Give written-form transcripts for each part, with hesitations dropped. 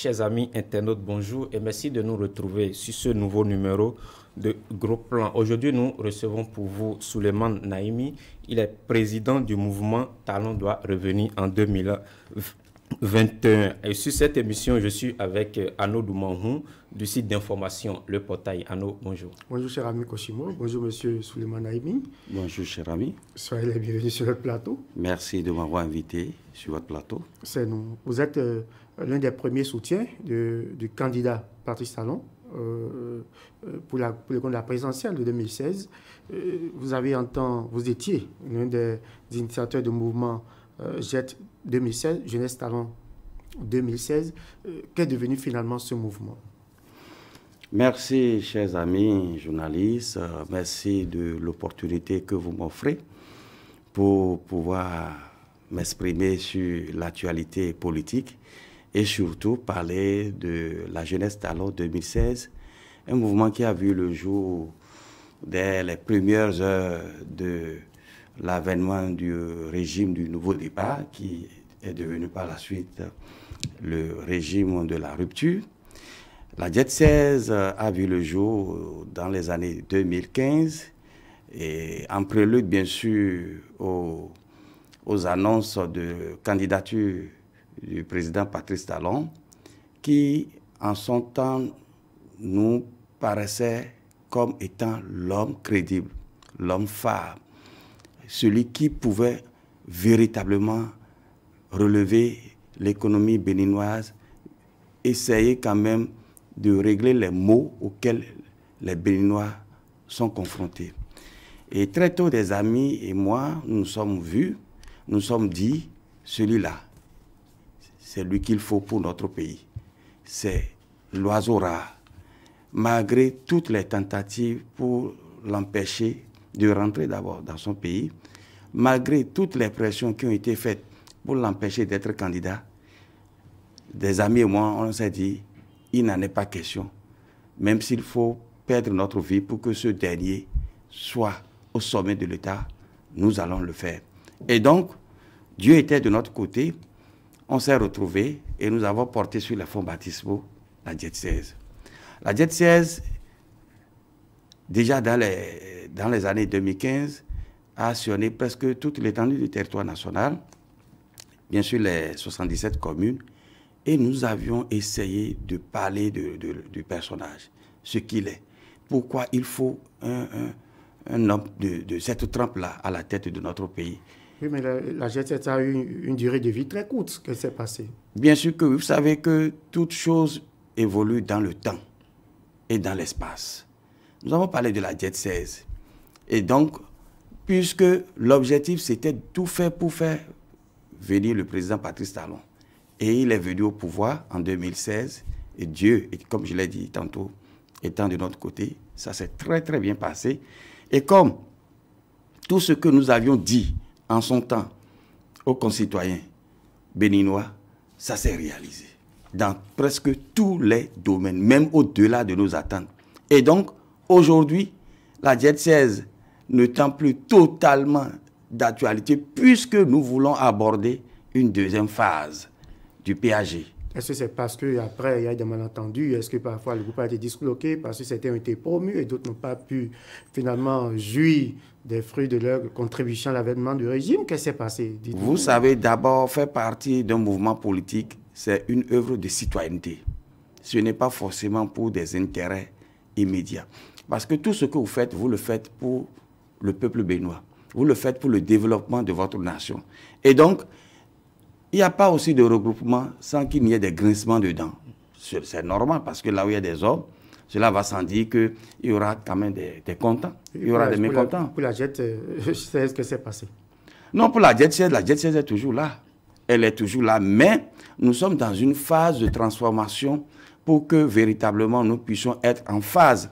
Chers amis internautes, bonjour et merci de nous retrouver sur ce nouveau numéro de Gros Plan. Aujourd'hui, nous recevons pour vous Souleymane Naimi. Il est président du mouvement Talon doit revenir en 2021. Et sur cette émission, je suis avec Anno Doumanhou du site d'information Le Portail. Anno, bonjour. Bonjour, cher ami Koshimo. Bonjour, monsieur Souleymane Naimi. Bonjour, cher ami. Soyez les bienvenus sur notre plateau. Merci de m'avoir invité sur votre plateau. C'est nous. Vous êtes l'un des premiers soutiens du candidat Patrice Talon pour le compte de la présidentielle de 2016. Vous étiez l'un des initiateurs du mouvement JET 2016, Jeunesse Talon 2016. Qu'est devenu finalement ce mouvement? Merci, chers amis journalistes. Merci de l'opportunité que vous m'offrez pour pouvoir m'exprimer sur l'actualité politique et surtout parler de la Jeunesse Talon 2016, un mouvement qui a vu le jour dès les premières heures de l'avènement du régime du nouveau départ, qui est devenu par la suite le régime de la rupture. La JET 16 a vu le jour dans les années 2015 et en prélude bien sûr aux annonces de candidature du président Patrice Talon, qui en son temps nous paraissait comme étant l'homme crédible, l'homme phare, celui qui pouvait véritablement relever l'économie béninoise, essayer quand même de régler les maux auxquels les Béninois sont confrontés. Et très tôt, des amis et moi, nous nous sommes vus, nous nous sommes dit, celui-là, c'est lui qu'il faut pour notre pays. C'est l'oiseau rare. Malgré toutes les tentatives pour l'empêcher de rentrer d'abord dans son pays, malgré toutes les pressions qui ont été faites pour l'empêcher d'être candidat, des amis et moi, on s'est dit, il n'en est pas question, même s'il faut perdre notre vie pour que ce dernier soit au sommet de l'État, nous allons le faire. Et donc, Dieu était de notre côté, on s'est retrouvés et nous avons porté sur les fonds baptismaux la JET 16. La JET 16, déjà dans les années 2015, a sillonné presque toute l'étendue du territoire national, bien sûr les 77 communes, et nous avions essayé de parler du personnage, ce qu'il est. Pourquoi il faut un homme de cette trempe-là à la tête de notre pays. Oui, mais la JET a eu une durée de vie très courte. Qu'est-ce qui s'est passé? Bien sûr que oui. Vous savez que toute chose évolue dans le temps et dans l'espace. Nous avons parlé de la JET 16. Et donc, puisque l'objectif, c'était tout faire pour faire venir le président Patrice Talon. Et il est venu au pouvoir en 2016. Et Dieu, comme je l'ai dit tantôt, étant de notre côté, ça s'est très très bien passé. Et comme tout ce que nous avions dit en son temps aux concitoyens béninois, ça s'est réalisé dans presque tous les domaines, même au-delà de nos attentes. Et donc, aujourd'hui, la JET 16 ne tend plus totalement d'actualité puisque nous voulons aborder une deuxième phase du PAG. Est-ce que c'est parce qu'après, il y a des malentendus? Est-ce que parfois le groupe a été disloqué parce que certains ont été promus et d'autres n'ont pas pu finalement jouir des fruits de leur contribution à l'avènement du régime? Qu'est-ce qui s'est passé? Vous savez, d'abord, faire partie d'un mouvement politique, c'est une œuvre de citoyenneté. Ce n'est pas forcément pour des intérêts immédiats. Parce que tout ce que vous le faites pour le peuple béninois. Vous le faites pour le développement de votre nation. Et donc, il n'y a pas aussi de regroupement sans qu'il n'y ait des grincements dedans. C'est normal parce que là où il y a des hommes, cela va sans dire qu'il y aura quand même des contents. Il y aura des mécontents. Pour la JET, c'est ce que c'est passé. Non, pour la JET 16 est toujours là. Elle est toujours là. Mais nous sommes dans une phase de transformation pour que véritablement nous puissions être en phase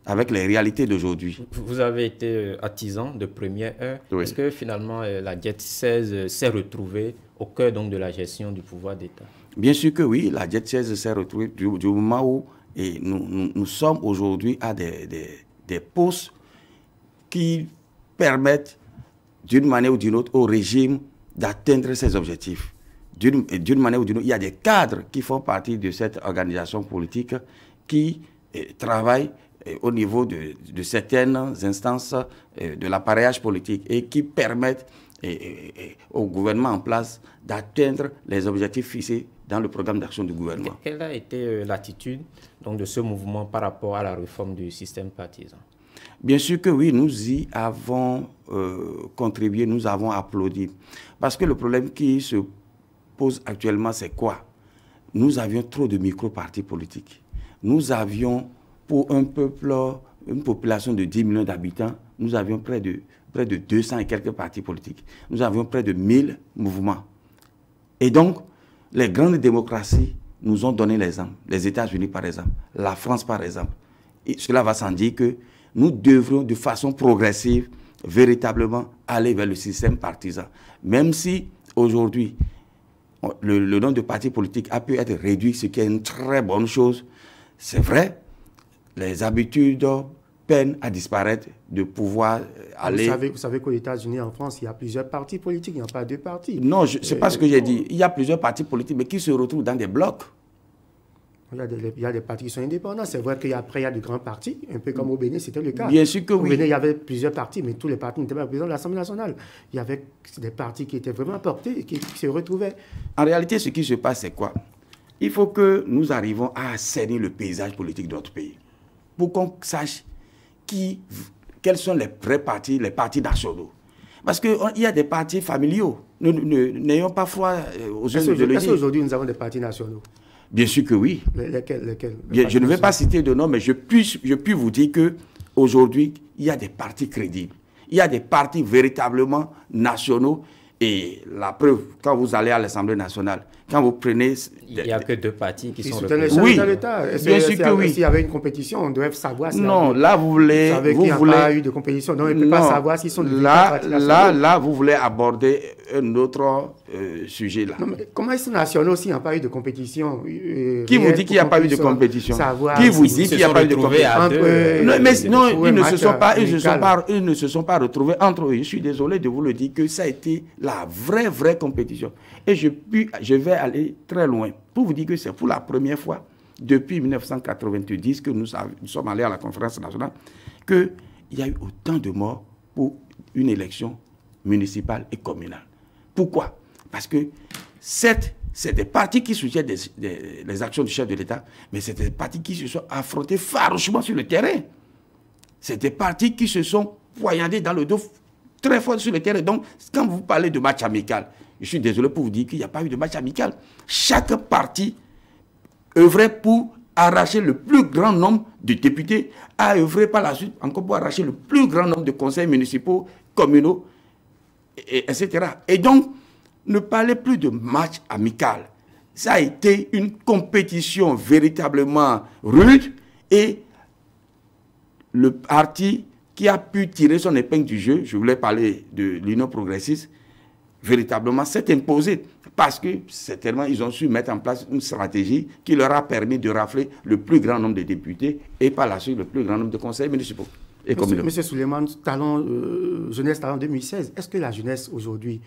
avec les réalités d'aujourd'hui. Vous avez été artisan de première heure. Oui. Est-ce que finalement la JET 16 s'est retrouvée au cœur donc de la gestion du pouvoir d'État? Bien sûr que oui, la JET 16 s'est retrouvée du moment où nous sommes aujourd'hui à des postes qui permettent d'une manière ou d'une autre au régime d'atteindre ses objectifs. d'une manière ou d'une autre, il y a des cadres qui font partie de cette organisation politique qui travaillent au niveau de certaines instances de l'appareillage politique et qui permettent au gouvernement en place d'atteindre les objectifs fixés dans le programme d'action du gouvernement. Quelle a été l'attitude de ce mouvement par rapport à la réforme du système partisan? Bien sûr que oui, nous y avons contribué, nous avons applaudi. Parce que le problème qui se pose actuellement, c'est quoi? Nous avions trop de micro-partis politiques. Nous avions, pour un peuple, une population de 10 millions d'habitants, nous avions près de 200 et quelques partis politiques. Nous avions près de 1000 mouvements. Et donc, les grandes démocraties nous ont donné l'exemple. Les États-Unis, par exemple, la France, par exemple. Et cela va sans dire que nous devrions, de façon progressive, véritablement aller vers le système partisan. Même si, aujourd'hui, le nombre de partis politiques a pu être réduit, ce qui est une très bonne chose. C'est vrai, les habitudes peinent à disparaître de pouvoir aller... Vous savez qu'aux États-Unis, en France, il y a plusieurs partis politiques, il n'y a pas deux partis. Non, ce n'est pas ce que j'ai dit. Il y a plusieurs partis politiques, mais qui se retrouvent dans des blocs. Il y a des partis qui sont indépendants. C'est vrai qu'après, il y a de grands partis, un peu comme au Bénin, c'était le cas. Bien sûr que oui. Au Bénin, il y avait plusieurs partis, mais tous les partis n'étaient pas présents à l'Assemblée nationale. Il y avait des partis qui étaient vraiment portés et qui se retrouvaient. En réalité, ce qui se passe, c'est quoi? Il faut que nous arrivions à assainir le paysage politique de notre pays. Pour qu'on sache quels sont les vrais partis, les partis nationaux. Parce qu'il y a des partis familiaux. N'ayons pas foi aux jeunes de le dire. Est-ce qu'aujourd'hui, nous avons des partis nationaux? Bien sûr que oui. Lesquels Je ne vais pas citer de nom, mais je puis vous dire qu'aujourd'hui, il y a des partis crédibles. Il y a des partis véritablement nationaux. Et la preuve, quand vous allez à l'Assemblée nationale, quand vous prenez... Il n'y a que deux partis qui sont représentés. Oui, bien sûr que oui. S'il y avait une compétition, on devrait savoir... Non, là, vous voulez... Vous savez qu'il n'y a pas eu de compétition, donc on ne peut pas savoir s'ils sont... Là, vous voulez aborder un autre sujet, là. Non, mais comment ils sont nationaux s'il n'y a pas eu de compétition? Qui vous dit qu'il n'y a pas eu de compétition? Qui vous dit qu'il n'y a pas eu de compétition? Non, ils ne se sont pas retrouvés entre eux. Je suis désolé de vous le dire que ça a été la vraie compétition. Et je vais aller très loin pour vous dire que c'est pour la première fois depuis 1990 que nous sommes allés à la conférence nationale qu'il y a eu autant de morts pour une élection municipale et communale. Pourquoi? Parce que c'est des partis qui soutiennent les actions du chef de l'État, mais c'est des partis qui se sont affrontés farouchement sur le terrain. C'est des partis qui se sont poignardés dans le dos très fort sur le terrain. Donc, quand vous parlez de match amical, je suis désolé pour vous dire qu'il n'y a pas eu de match amical. Chaque parti œuvrait pour arracher le plus grand nombre de députés, a œuvré par la suite encore pour arracher le plus grand nombre de conseils municipaux, communaux, etc. Et donc, ne parlez plus de match amical. Ça a été une compétition véritablement rude et le parti qui a pu tirer son épingle du jeu, je voulais parler de l'Union progressiste, véritablement s'est imposé parce que certainement ils ont su mettre en place une stratégie qui leur a permis de rafler le plus grand nombre de députés et par la suite le plus grand nombre de conseils municipaux. Monsieur Souleymane, Jeunesse Talent 2016, est-ce que la jeunesse aujourd'hui,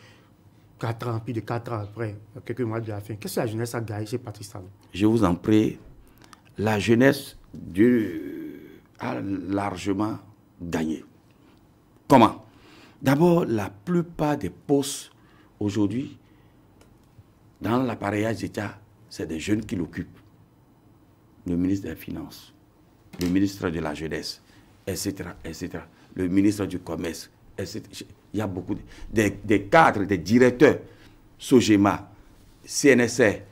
plus de 4 ans après, quelques mois de la fin, qu'est-ce que la jeunesse a gagné chez Patrice Talon? Je vous en prie, la jeunesse a largement gagné. Comment? D'abord, la plupart des postes aujourd'hui, dans l'appareillage d'État, c'est des jeunes qui l'occupent. Le ministre des Finances, le ministre de la Jeunesse, etc., etc., le ministre du Commerce, etc. Il y a beaucoup des cadres, des directeurs, Sogema, CNSR,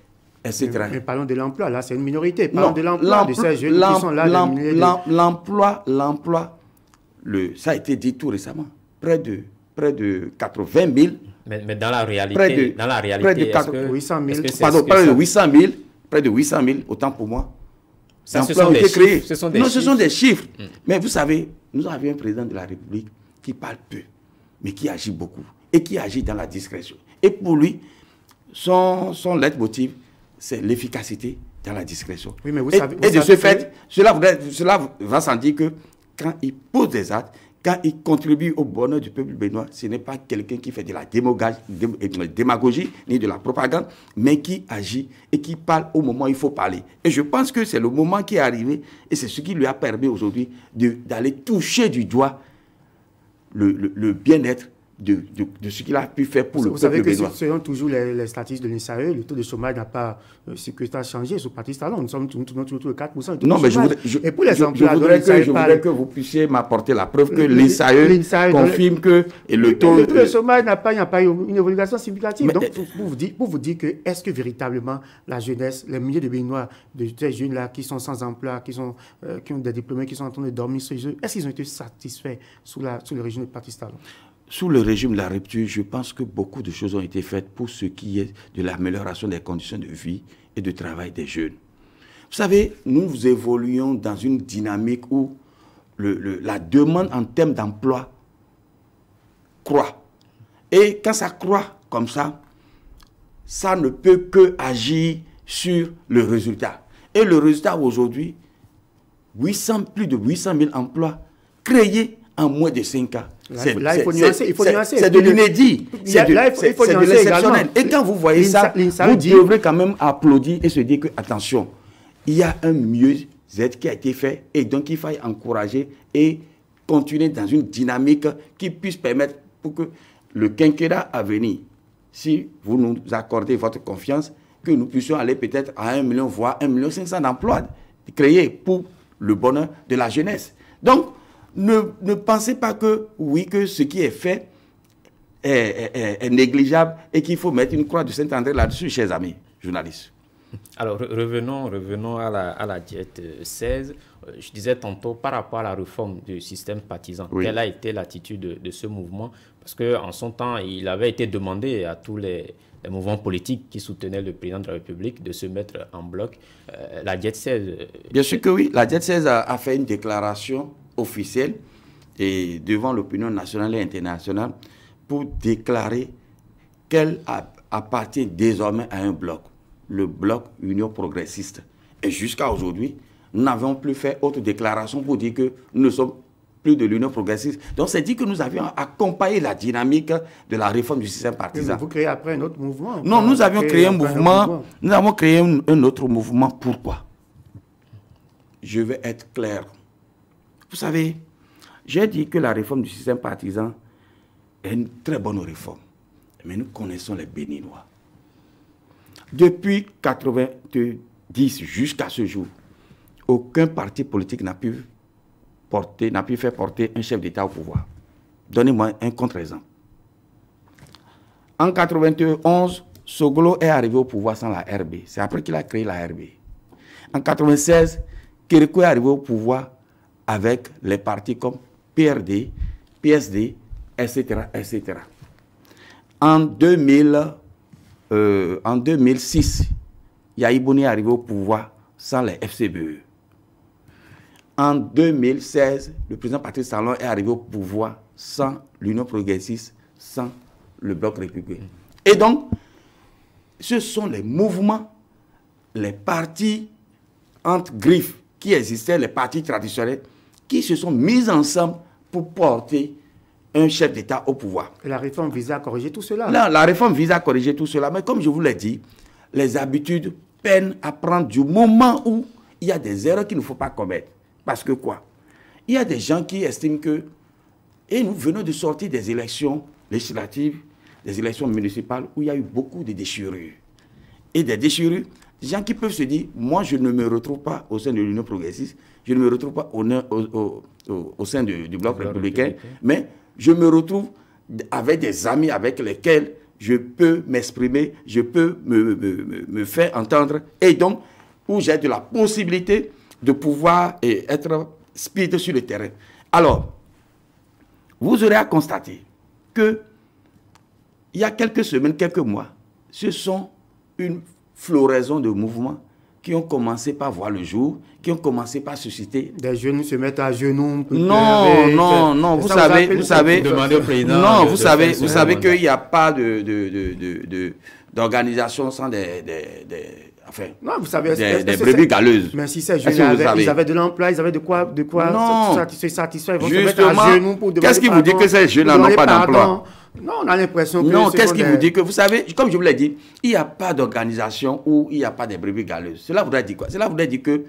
etc. Mais parlons de l'emploi, là, c'est une minorité. Parlons de l'emploi de ces jeunes qui sont là. L'emploi, ça a été dit tout récemment, près de 80 000. Mais dans la réalité, près de 800 000. Pardon, près de 800 000, autant pour moi. Ça, ce sont des chiffres. Non, ce sont des chiffres. Mais vous savez, nous avions un président de la République qui parle peu, mais qui agit beaucoup et qui agit dans la discrétion. Et pour lui, son leitmotiv, c'est l'efficacité dans la discrétion. Oui, mais et de ce fait, cela va sans dire que quand il pose des actes, quand il contribue au bonheur du peuple béninois, ce n'est pas quelqu'un qui fait de la démagogie ni de la propagande, mais qui agit et qui parle au moment où il faut parler. Et je pense que c'est le moment qui est arrivé et c'est ce qui lui a permis aujourd'hui d'aller toucher du doigt le bien-être de ce qu'il a pu faire pour le peuple béninois. Vous savez que selon toujours les statistiques de l'INSAE, le taux de chômage n'a pas changé sur Patrice Talon. Nous sommes toujours 4%. Non, mais je voudrais que vous puissiez m'apporter la preuve que l'INSAE confirme que le taux de chômage n'a pas eu une évolution significative. Mais, donc, pour vous dire que est-ce que véritablement la jeunesse, les milliers de Béninois, de ces jeunes-là qui sont sans emploi, qui ont des diplômés, qui sont en train de dormir sur eux, est-ce qu'ils ont été satisfaits sous le régime de Patrice Talon? Sous le régime de la rupture, je pense que beaucoup de choses ont été faites pour ce qui est de l'amélioration des conditions de vie et de travail des jeunes. Vous savez, nous évoluons dans une dynamique où la demande en termes d'emploi croît. Et quand ça croît comme ça ne peut que agir sur le résultat. Et le résultat aujourd'hui, plus de 800 000 emplois créés en moins de 5 ans. Il faut nuancer. C'est de l'inédit. C'est de l'exceptionnel. Et quand vous voyez ça, vous devrez quand même applaudir et se dire que, attention, il y a un mieux-être qui a été fait et donc il faut encourager et continuer dans une dynamique qui puisse permettre pour que le quinquennat à venir, si vous nous accordez votre confiance, que nous puissions aller peut-être à 1 million, voire 1,5 million d'emplois créés pour le bonheur de la jeunesse. Donc, ne pensez pas que, que ce qui est fait est négligeable et qu'il faut mettre une croix de Saint-André là-dessus, chers amis journalistes. Alors, revenons à la diète 16. Je disais tantôt, par rapport à la réforme du système partisan, quelle a été l'attitude de ce mouvement? Parce qu'en son temps, il avait été demandé à tous les mouvements politiques qui soutenaient le président de la République de se mettre en bloc. La diète 16... Bien sûr que oui. La diète 16 a fait une déclaration officielle et devant l'opinion nationale et internationale pour déclarer qu'elle appartient désormais à un bloc, le bloc Union progressiste. Et jusqu'à aujourd'hui, nous n'avons plus fait autre déclaration pour dire que nous ne sommes plus de l'Union progressiste. Donc c'est dit que nous avions accompagné la dynamique de la réforme du système partisan. Mais vous créez après un autre mouvement? Non, nous avions créé un mouvement. Nous avons créé un autre mouvement. Pourquoi? Je vais être clair. Vous savez, j'ai dit que la réforme du système partisan est une très bonne réforme. Mais nous connaissons les Béninois. Depuis 1990 jusqu'à ce jour, aucun parti politique n'a pu faire porter un chef d'État au pouvoir. Donnez-moi un contre-exemple. En 1991, Soglo est arrivé au pouvoir sans la RB. C'est après qu'il a créé la RB. En 1996, Kérékou est arrivé au pouvoir avec les partis comme PRD, PSD, etc., etc. En 2006, Yahibouni est arrivé au pouvoir sans les FCBE. En 2016, le président Patrice Talon est arrivé au pouvoir sans l'Union progressiste, sans le Bloc républicain. Et donc, ce sont les mouvements, les partis entre griffes qui existaient, les partis traditionnels, qui se sont mis ensemble pour porter un chef d'État au pouvoir. Et la réforme visait à corriger tout cela? La réforme visait à corriger tout cela. Mais comme je vous l'ai dit, les habitudes peinent à prendre du moment où il y a des erreurs qu'il ne faut pas commettre. Parce que quoi? Il y a des gens qui estiment que... Et nous venons de sortir des élections législatives, des élections municipales, où il y a eu beaucoup de déchirures. Et des déchirures, des gens qui peuvent se dire, moi je ne me retrouve pas au sein de l'Union progressiste, je ne me retrouve pas au sein du Bloc républicain, mais je me retrouve avec des amis avec lesquels je peux m'exprimer, je peux me faire entendre, et donc où j'ai de la possibilité de pouvoir être speed sur le terrain. Alors, vous aurez à constater que il y a quelques semaines, quelques mois, ce sont une floraison de mouvements qui ont commencé par voir le jour, qui ont commencé par susciter. Des jeunes se mettent à genoux. Non, vous savez, demandez au président. Non, vous savez qu'il n'y a pas d'organisation sans enfin, non, vous savez, des brebis galeuses. Mais si ces jeunes ils avaient de l'emploi, ils avaient de quoi se satisfaire. Ils vont se mettre à genoux pour demander qu'est-ce qui vous dit que ces jeunes n'ont pas d'emploi? Non, on a l'impression que... Non, qu'est-ce qui vous dit que, vous savez, comme je vous l'ai dit, il n'y a pas d'organisation où il n'y a pas de brebis galeuses. Cela voudrait dire quoi? Cela voudrait dire que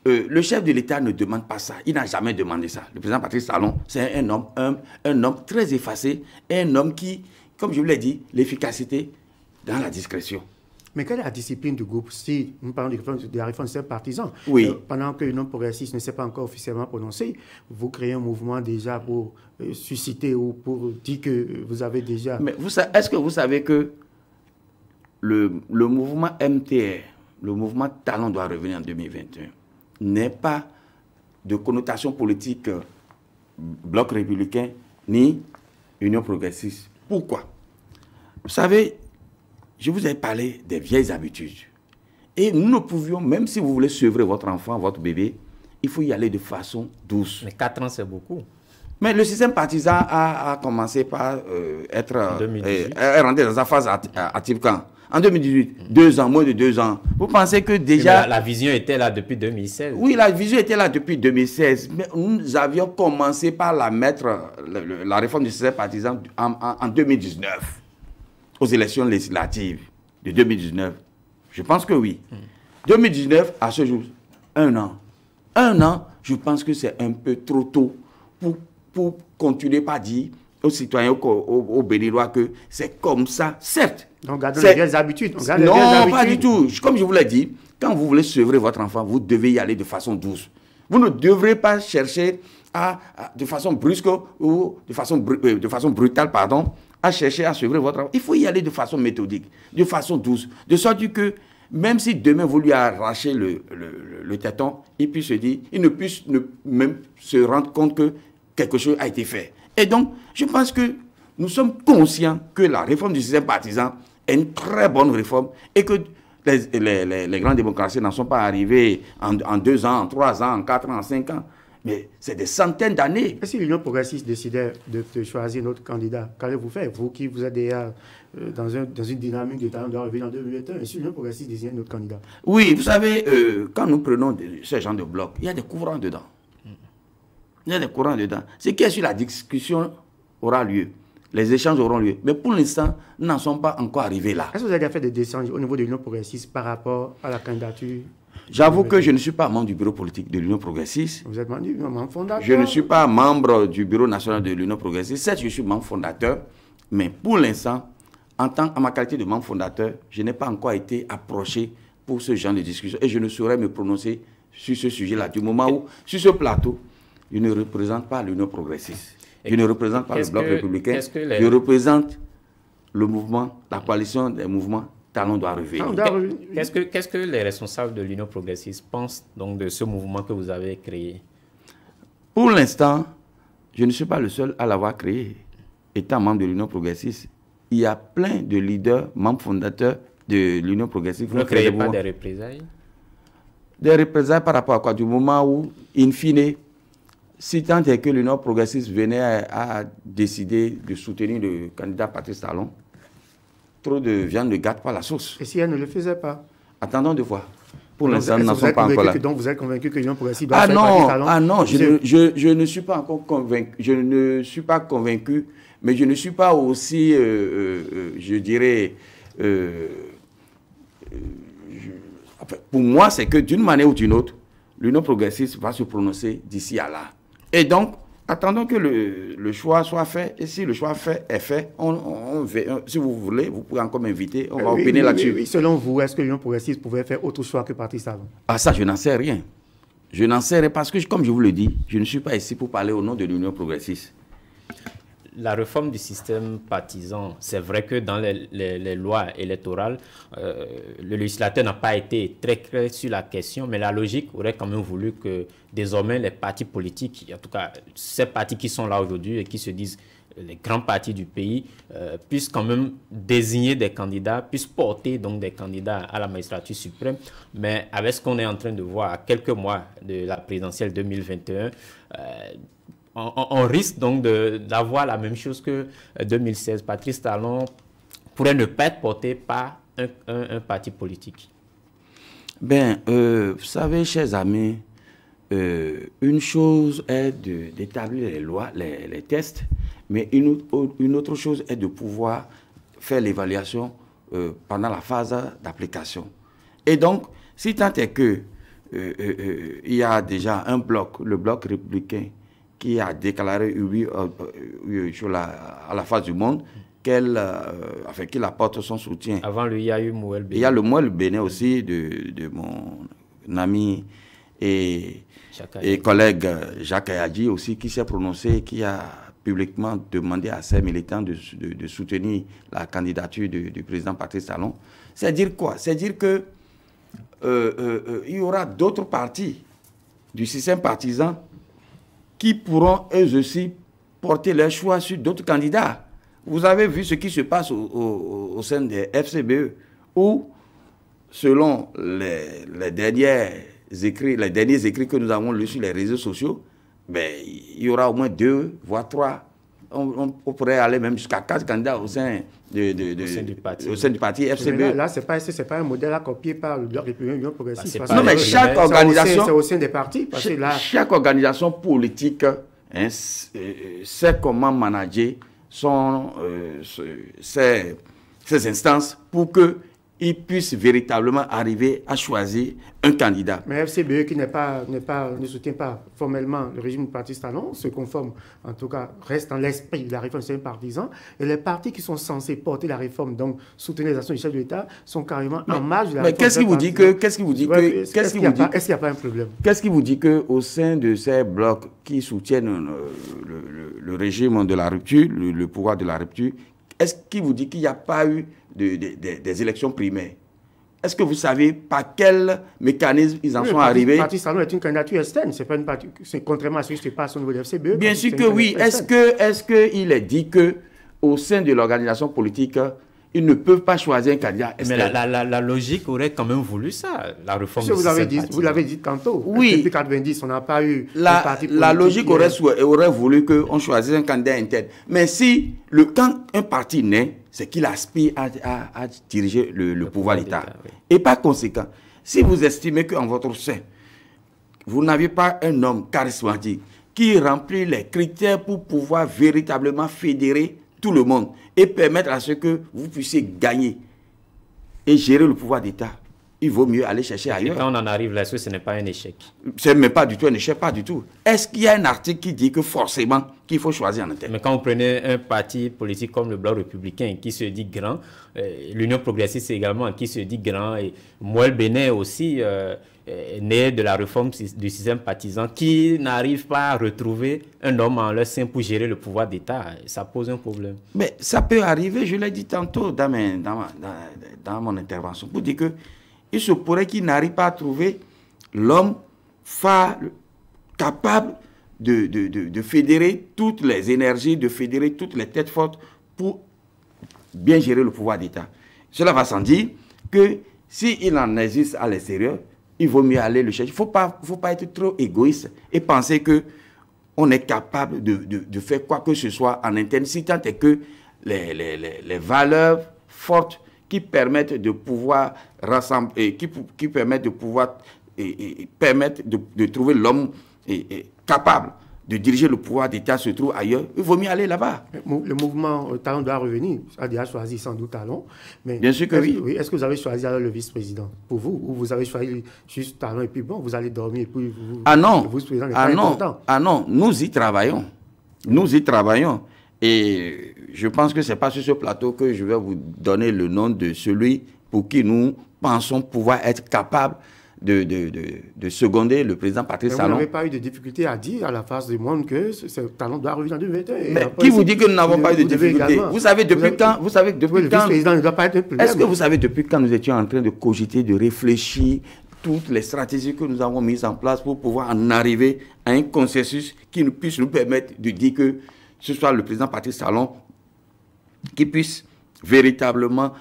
le chef de l'État ne demande pas ça. Il n'a jamais demandé ça. Le président Patrice Talon, c'est un homme très effacé, un homme qui, comme je vous l'ai dit, l'efficacité dans la discrétion. Mais quelle est la discipline du groupe? Si nous parlons de la réforme des partisans, oui. Pendant que l'Union progressiste ne s'est pas encore officiellement prononcé, vous créez un mouvement déjà pour susciter ou pour dire que vous avez déjà... Mais est-ce que vous savez que le mouvement MTR, le mouvement Talon doit revenir en 2021, n'est pas de connotation politique bloc républicain ni Union progressiste? Pourquoi? Vous savez, je vous ai parlé des vieilles habitudes. Et nous ne pouvions, même si vous voulez sevrer votre enfant, votre bébé, il faut y aller de façon douce. Mais 4 ans, c'est beaucoup. Mais le système partisan a commencé par rentrer dans sa phase atypique. En 2018, 2 ans, moins de 2 ans. Vous pensez que déjà... La vision était là depuis 2016. Oui, la vision était là depuis 2016. Mais nous avions commencé par la mettre, la réforme du système partisan en 2019. Aux élections législatives de 2019. Je pense que oui. 2019, à ce jour, 1 an. 1 an, je pense que c'est un peu trop tôt pour continuer par dire aux citoyens, aux Béninois que c'est comme ça, certes. Donc, gardons les vieilles habitudes. Non, pas du tout. Comme je vous l'ai dit, quand vous voulez sevrer votre enfant, vous devez y aller de façon douce. Vous ne devrez pas chercher de façon brusque ou de façon brutale, à chercher à sevrer votre enfant. Il faut y aller de façon méthodique, de façon douce, de sorte que même si demain vous lui arrachez le téton, il puisse se dire, il ne puisse même se rendre compte que quelque chose a été fait. Et donc, je pense que nous sommes conscients que la réforme du système partisan est une très bonne réforme et que les grandes démocraties n'en sont pas arrivées en 2 ans, en 3 ans, en 4 ans, en 5 ans. Mais c'est des centaines d'années. Et si l'Union progressiste décidait de choisir notre candidat, qu'allez-vous faire? Vous qui vous êtes déjà dans une dynamique de Talon doit revenir en 2021, et si l'Union progressiste désigne notre candidat? Oui, vous savez, quand nous prenons ce genre de blocs, il y a des courants dedans. Il y a des courants dedans. Ce qui est sur la discussion aura lieu. Les échanges auront lieu. Mais pour l'instant, nous n'en sommes pas encore arrivés là. Est-ce que vous avez fait des échanges au niveau de l'Union progressiste par rapport à la candidature? J'avoue que je ne suis pas membre du bureau politique de l'Union progressiste. Vous êtes membre fondateur? Je ne suis pas membre du bureau national de l'Union progressiste. Certes, je suis membre fondateur, mais pour l'instant, en ma qualité de membre fondateur, je n'ai pas encore été approché pour ce genre de discussion et je ne saurais me prononcer sur ce sujet-là. Du moment où, sur ce plateau, je ne représente pas l'Union progressiste. Je ne représente pas le bloc républicain. Je représente le mouvement, la coalition des mouvements Talon doit revenir. Qu'est-ce que les responsables de l'Union progressiste pensent donc de ce mouvement que vous avez créé? Pour l'instant, je ne suis pas le seul à l'avoir créé. Étant membre de l'Union progressiste, il y a plein de leaders, membres fondateurs de l'Union progressiste. Vous ne créez pas des représailles? Des représailles par rapport à quoi? Du moment où, in fine, si tant est que l'Union progressiste venait à décider de soutenir le candidat Patrice Talon, trop de viande ne gâte pas la sauce. Et si elle ne le faisait pas? Attendons de voir. Pour l'instant, nous n'en sommes pas encore là. Donc vous êtes convaincu que l'Union progressiste va faire Patrice Talon? Ah non, je ne suis pas encore convaincu. Je ne suis pas convaincu, mais je ne suis pas aussi, je dirais... pour moi, c'est que d'une manière ou d'une autre, l'Union progressiste va se prononcer d'ici à là. Et donc, attendons que le choix soit fait. Et si le choix est fait, si vous voulez, vous pouvez encore m'inviter. On va opiner là-dessus. Oui. Selon vous, est-ce que l'Union progressiste pouvait faire autre choix que Patrice Talon? Ah ça, je n'en sais rien. Je n'en sais rien parce que, comme je vous le dis, je ne suis pas ici pour parler au nom de l'Union progressiste. La réforme du système partisan, c'est vrai que dans les lois électorales, le législateur n'a pas été très clair sur la question, mais la logique aurait quand même voulu que désormais les partis politiques, en tout cas ces partis qui sont là aujourd'hui et qui se disent les grands partis du pays, puissent quand même désigner des candidats, puissent porter donc des candidats à la magistrature suprême. Mais avec ce qu'on est en train de voir à quelques mois de la présidentielle 2021, on risque donc d'avoir la même chose que 2016. Patrice Talon pourrait ne pas être porté par un parti politique. Vous savez, chers amis, une chose est d'établir les lois, les tests, mais une autre chose est de pouvoir faire l'évaluation pendant la phase d'application. Et donc, si tant est que il y a déjà un bloc, le bloc républicain, qui a déclaré oui à la face du monde, qu'il apporte son soutien. Avant lui, il y a eu Mouel Béné. Il y a le Mouel Béné aussi de mon ami et collègue Jacques Ayadji aussi, qui s'est prononcé, qui a publiquement demandé à ses militants de soutenir la candidature du président Patrice Talon. C'est dire quoi? C'est dire que il y aura d'autres partis du système partisan qui pourront eux aussi porter leur choix sur d'autres candidats. Vous avez vu ce qui se passe au sein des FCBE, où, selon les derniers écrits que nous avons lus sur les réseaux sociaux, il y aura au moins 2, voire 3. On pourrait aller même jusqu'à 4 candidats au sein du parti FCBE. Là, ce n'est pas un modèle à copier par le Bloc républicain Union progressiste. Non, mais chaque organisation... C'est au sein des partis. Chaque organisation politique sait comment manager ces instances pour qu'ils puissent véritablement arriver à choisir un candidat. Mais FCBE, qui ne soutient pas formellement le régime du Patrice Talon, se conforme, en tout cas, reste dans l'esprit de la réforme du système partisan. Et les partis qui sont censés porter la réforme, donc soutenir les actions du chef de l'État, sont carrément en marge de la réforme. Mais qu'est-ce qui vous dit est-ce qu'il n'y a pas un problème? Qu'est-ce qui vous dit qu'au sein de ces blocs qui soutiennent le régime de la rupture, le pouvoir de la rupture, est-ce qu'il vous dit qu'il n'y a pas eu des élections primaires? Est-ce que vous savez par quel mécanisme ils en sont arrivés? Le Parti Talon est une candidature externe, c'est pas une partie, contrairement à ce qui se passe au niveau de FCBE. Bien sûr que oui. Est-ce qu'il est dit qu'au sein de l'organisation politique, ils ne peuvent pas choisir un candidat externe? Mais la logique aurait quand même voulu ça, la réforme du système partisan. Vous l'avez dit tantôt. Oui. Depuis 1990, on n'a pas eu la logique aurait voulu qu'on choisisse un candidat interne. Mais si, quand un parti naît, c'est qu'il aspire à diriger le pouvoir d'État. Oui. Et par conséquent, si vous estimez qu'en votre sein, vous n'avez pas un homme charismatique qui remplit les critères pour pouvoir véritablement fédérer tout le monde et permettre à ce que vous puissiez gagner et gérer le pouvoir d'État, il vaut mieux aller chercher ailleurs. Et quand on en arrive là, est-ce que ce n'est pas un échec? Ce n'est pas du tout un échec, pas du tout. Est-ce qu'il y a un article qui dit que forcément qu'il faut choisir en interne? Mais quand vous prenez un parti politique comme le Bloc républicain qui se dit grand, l'Union progressiste également qui se dit grand, et Mouel Béné aussi, né de la réforme du système partisan, qui n'arrive pas à retrouver un homme en leur sein pour gérer le pouvoir d'État, ça pose un problème. Mais ça peut arriver, je l'ai dit tantôt dans mon intervention, pour dire que il se pourrait qu'il n'arrive pas à trouver l'homme capable de fédérer toutes les énergies, de fédérer toutes les têtes fortes pour bien gérer le pouvoir d'État. Cela va sans dire que s'il en existe à l'extérieur, il vaut mieux aller le chercher. Il ne faut pas être trop égoïste et penser qu'on est capable de faire quoi que ce soit en interne, si tant est que les valeurs fortes qui permettent de pouvoir rassembler, qui permettent de pouvoir permettre de trouver l'homme capable de diriger le pouvoir d'État se trouve ailleurs, il vaut mieux aller là-bas. Le mouvement Talon doit revenir, a déjà choisi sans doute Talon. Mais bien sûr que oui. Est-ce que vous avez choisi alors le vice-président pour vous, ou vous avez choisi juste Talon et puis bon, vous allez dormir et puis vous... Ah non, le vice-président n'est pas important. Ah non, nous y travaillons. Nous y travaillons. Et je pense que ce n'est pas sur ce plateau que je vais vous donner le nom de celui pour qui nous pensons pouvoir être capables de seconder le président Patrice Talon. Vous n'avez pas eu de difficulté à dire à la face du monde que ce Talon doit revenir en 2021. Mais qui vous dit que nous n'avons pas eu de difficulté? Vous savez depuis quand? Le vice-président ne doit pas être un problème. Est-ce que vous savez depuis quand nous étions en train de cogiter, de réfléchir toutes les stratégies que nous avons mises en place pour pouvoir en arriver à un consensus qui puisse nous permettre de dire que ce soit le président Patrice Talon qui puisse véritablement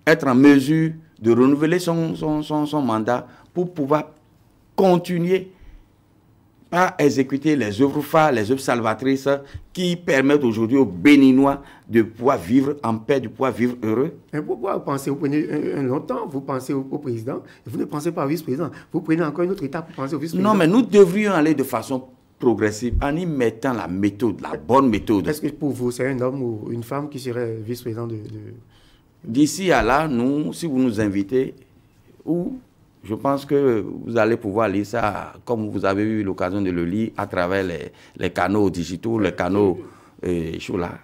être en mesure de renouveler son mandat pour pouvoir continuer pas exécuter les œuvres phares, les œuvres salvatrices qui permettent aujourd'hui aux Béninois de pouvoir vivre en paix, de pouvoir vivre heureux. Mais pourquoi vous pensez, vous prenez un long temps, vous pensez au président, et vous ne pensez pas au vice-président. Vous prenez encore une autre étape pour penser au vice-président. Non, mais nous devrions aller de façon progressive en y mettant la méthode, la bonne méthode. Est-ce que pour vous, c'est un homme ou une femme qui serait vice-président de... D'ici à là, nous, si vous nous invitez, ou je pense que vous allez pouvoir lire ça, comme vous avez eu l'occasion de le lire, à travers les canaux digitaux, les canaux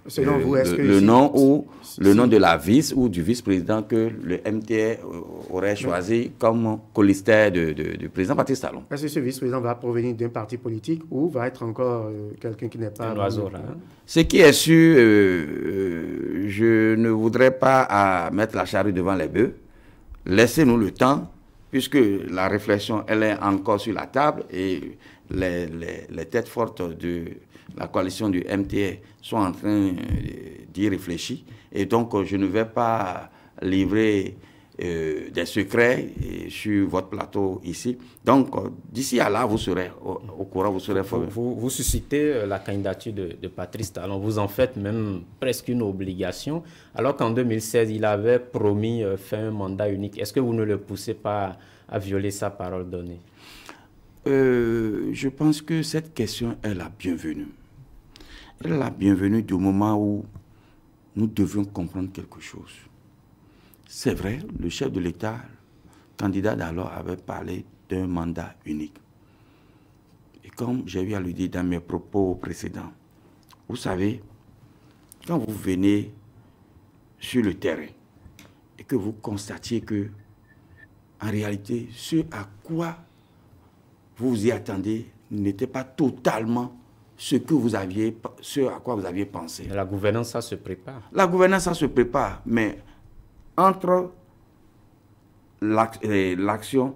Selon vous, est-ce que le nom ou le nom de la vice ou du vice-président que le MTA aurait choisi comme colistaire du président Patrice Talon. Est-ce que ce vice-président va provenir d'un parti politique ou va être encore quelqu'un qui n'est pas... Un oiseau, là. Ce qui est sûr, je ne voudrais pas mettre la charrue devant les bœufs. Laissez-nous le temps, puisque la réflexion, elle est encore sur la table et les têtes fortes de la coalition du MTA sont en train d'y réfléchir. Et donc, je ne vais pas livrer des secrets sur votre plateau ici. Donc, d'ici à là, vous serez au courant, vous serez formé. Vous suscitez la candidature de Patrice Talon. Vous en faites même presque une obligation, alors qu'en 2016, il avait promis faire un mandat unique. Est-ce que vous ne le poussez pas à violer sa parole donnée? Je pense que cette question est la bienvenue. Elle est la bienvenue du moment où nous devions comprendre quelque chose. C'est vrai, le chef de l'État, candidat d'alors, avait parlé d'un mandat unique. Et comme j'ai eu à le dire dans mes propos précédents, vous savez, quand vous venez sur le terrain et que vous constatiez que, en réalité, ce à quoi vous vous y attendez n'était pas totalement ce à quoi vous aviez pensé. La gouvernance, ça se prépare. La gouvernance, ça se prépare, mais entre l'action,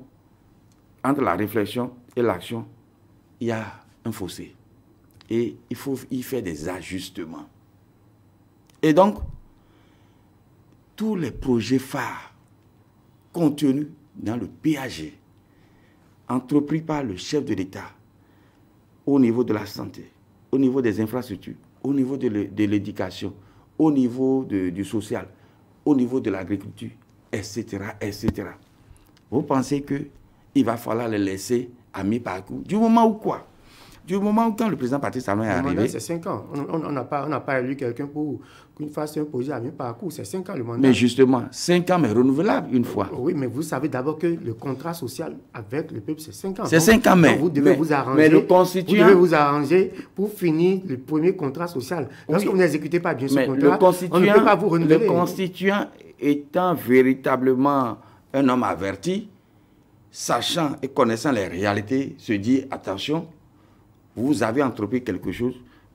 entre la réflexion et l'action, il y a un fossé. Et il faut y faire des ajustements. Et donc, tous les projets phares contenus dans le PAG, entrepris par le chef de l'État, au niveau de la santé, au niveau des infrastructures, au niveau de l'éducation, au niveau du social, au niveau de l'agriculture, etc., etc. Vous pensez qu'il va falloir les laisser à mi-parcours? Du moment où quoi? Du moment où quand le président Patrice Talon est arrivé... C'est 5 ans. On n'a pas élu quelqu'un pour qu'il fasse un projet à mi-parcours. C'est 5 ans le mandat. Mais justement, 5 ans, mais renouvelable une fois. Oui, mais vous savez d'abord que le contrat social avec le peuple, c'est 5 ans. C'est 5 ans, mais... Vous devez vous arranger. Mais le constituant... Vous devez vous arranger pour finir le premier contrat social. Lorsque vous n'exécutez pas bien ce contrat, on ne peut pas vous renouveler. Le constituant étant véritablement un homme averti, sachant et connaissant les réalités, se dit, attention, vous avez entrepris quelque chose,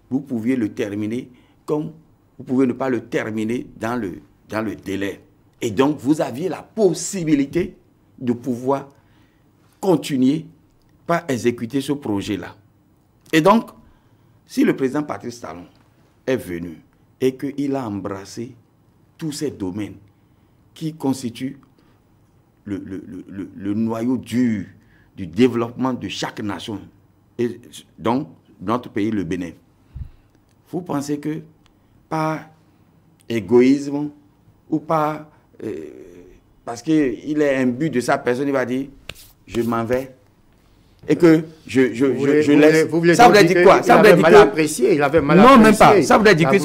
vous pouviez le terminer comme vous pouvez ne pas le terminer dans le délai. Et donc, vous aviez la possibilité de pouvoir continuer par exécuter ce projet-là. Et donc, si le président Patrice Talon est venu et qu'il a embrassé tous ces domaines qui constituent le noyau dur du développement de chaque nation, et donc notre pays, le Bénin. Vous pensez que par égoïsme ou par... parce qu'il est imbu de sa personne, il va dire, je m'en vais. Et que je laisse... Ça voudrait dire quoi? Ça voudrait dire mal apprécié, il avait mal apprécié. Non, même pas. Ça voudrait dire que,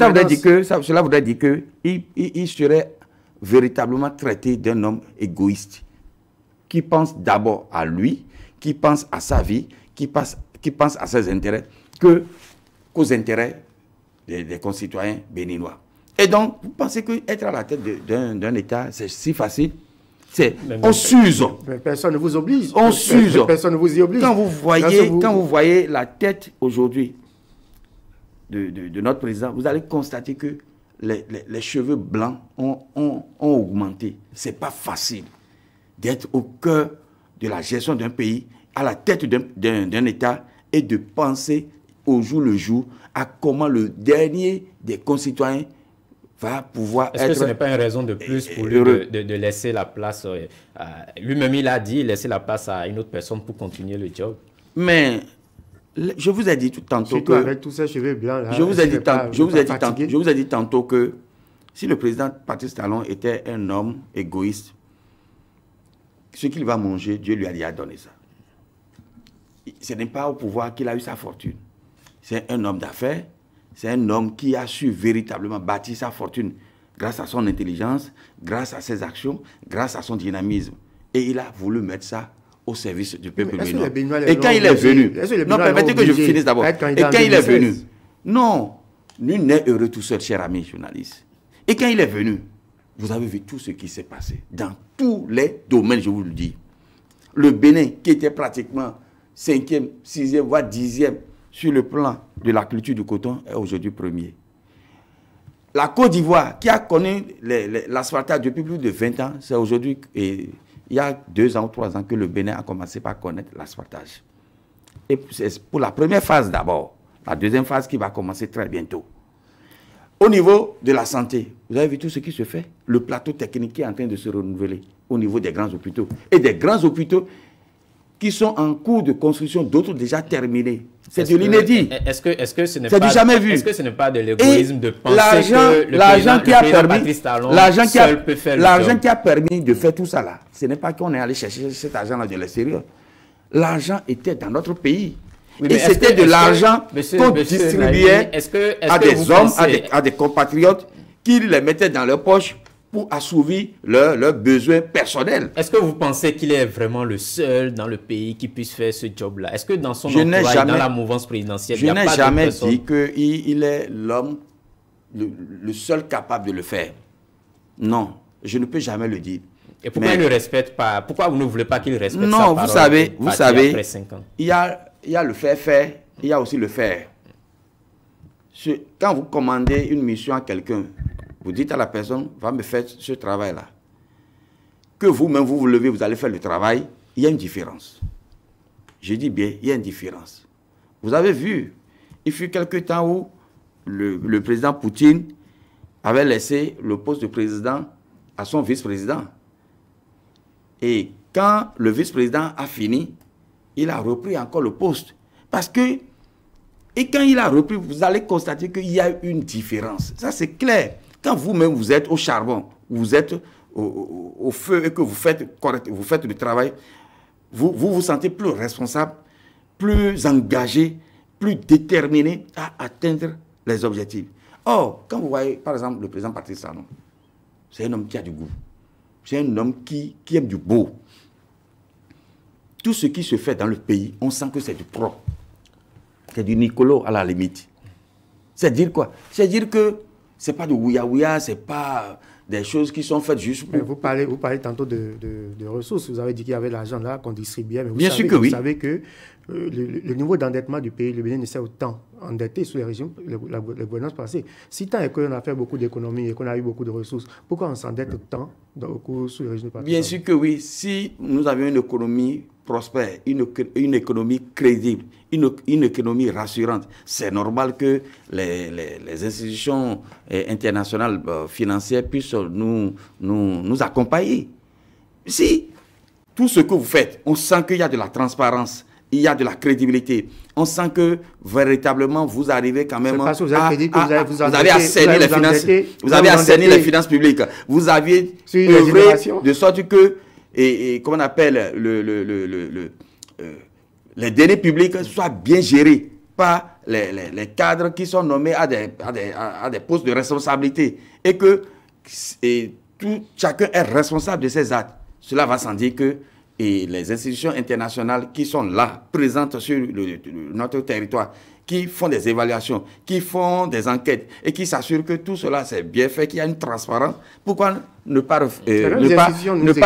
cela voudrait dire que il serait véritablement traité d'un homme égoïste qui pense d'abord à lui, qui pense à sa vie, qui pense à ses intérêts qu'aux intérêts des concitoyens béninois. Et donc, vous pensez qu'être à la tête d'un État, c'est si facile? On s'use. Personne ne vous oblige. On s'use. Personne ne vous y oblige. Quand vous voyez la tête aujourd'hui de notre président, vous allez constater que les cheveux blancs ont augmenté. Ce n'est pas facile d'être au cœur de la gestion d'un pays, à la tête d'un État, et de penser au jour le jour à comment le dernier des concitoyens va pouvoir être... Est-ce que ce n'est pas une raison de plus pour lui de laisser la place... lui-même, il a dit laisser la place à une autre personne pour continuer le job. Mais Je vous ai dit tantôt surtout avec tous ces cheveux blancs là. Je vous ai dit tantôt que si le président Patrice Talon était un homme égoïste, ce qu'il va manger, Dieu lui a déjà donné ça. Ce n'est pas au pouvoir qu'il a eu sa fortune. C'est un homme d'affaires, c'est un homme qui a su véritablement bâtir sa fortune grâce à son intelligence, grâce à ses actions, grâce à son dynamisme. Et il a voulu mettre ça au service du peuple béninois. Et quand il est venu, non, permettez que je finisse d'abord. Et quand il est venu, non, nul n'est heureux tout seul, cher ami journaliste. Et quand il est venu, vous avez vu tout ce qui s'est passé dans tous les domaines, je vous le dis. Le Bénin, qui était pratiquement 5e, 6e, voire 10e sur le plan de la culture du coton, est aujourd'hui premier. La Côte d'Ivoire, qui a connu l'asphaltage depuis plus de 20 ans, c'est aujourd'hui, il y a 2 ans ou 3 ans que le Bénin a commencé par connaître l'asphaltage. Et c'est pour la première phase d'abord. La deuxième phase qui va commencer très bientôt. Au niveau de la santé, vous avez vu tout ce qui se fait. Le plateau technique qui est en train de se renouveler au niveau des grands hôpitaux. Et des grands hôpitaux qui sont en cours de construction, d'autres déjà terminés. C'est de l'inédit. Est-ce que ce n'est pas du jamais vu. Est-ce que ce n'est pas de l'égoïsme de penser que l'argent qui a permis de faire tout ça là, ce n'est pas qu'on est allé chercher cet argent-là de l'extérieur. L'argent était dans notre pays. Oui, et c'était de l'argent qu'on distribuait à des hommes, à des compatriotes qui les mettaient dans leur poche pour assouvir leurs besoins personnels. Est-ce que vous pensez qu'il est vraiment le seul dans le pays qui puisse faire ce job-là? Est-ce que dans son entourage, dans la mouvance présidentielle, il n'y a pas de personne? Je n'ai jamais dit qu'il est l'homme, le seul capable de le faire. Non, je ne peux jamais le dire. Et pourquoi il ne respecte pas? Pourquoi vous ne voulez pas qu'il respecte sa parole? Non, vous savez, après 5 ans? Il y a le faire, il y a aussi le faire. Quand vous commandez une mission à quelqu'un, vous dites à la personne, va me faire ce travail-là. Que vous-même, vous vous levez, vous allez faire le travail, il y a une différence. Je dis bien, il y a une différence. Vous avez vu, il fut quelque temps où le président Poutine avait laissé le poste de président à son vice-président. Et quand le vice-président a fini, il a repris encore le poste. Parce que, et quand il a repris, vous allez constater qu'il y a une différence. Ça, c'est clair. Quand vous-même, vous êtes au charbon, vous êtes au feu et que vous faites le travail, vous vous sentez plus responsable, plus engagé, plus déterminé à atteindre les objectifs. Or, quand vous voyez, par exemple, le président Patrice Talon, c'est un homme qui a du goût. C'est un homme qui aime du beau. Tout ce qui se fait dans le pays, on sent que c'est du propre. C'est du Nicolo à la limite. C'est dire quoi? C'est dire que c'est pas de ouïa-ouïa, c'est pas des choses qui sont faites juste pour... Mais vous parlez tantôt de ressources. Vous avez dit qu'il y avait l'argent là qu'on distribuait. Mais Bien sûr que oui. Vous savez que le niveau d'endettement du pays, le Bénin ne s'est autant endetté sous les régimes, la gouvernance passée. Si tant est qu'on a fait beaucoup d'économies et qu'on a eu beaucoup de ressources, pourquoi on s'endette autant sous les régimes passés? Bien sûr que oui. Si nous avions une économie prospère, une économie crédible, une économie rassurante, c'est normal que les institutions internationales financières puissent nous accompagner. Si tout ce que vous faites, on sent qu'il y a de la transparence, il y a de la crédibilité, on sent que véritablement vous arrivez quand même à assainir les finances, vous avez assaini les finances publiques, vous aviez œuvré de sorte que comment on appelle les deniers publics soient bien gérés par les cadres qui sont nommés à des postes de responsabilité et que chacun est responsable de ses actes. Cela va sans dire que les institutions internationales qui sont là, présentes sur notre territoire, qui font des évaluations, qui font des enquêtes et qui s'assurent que tout cela c'est bien fait, qu'il y a une transparence. Pourquoi ne pas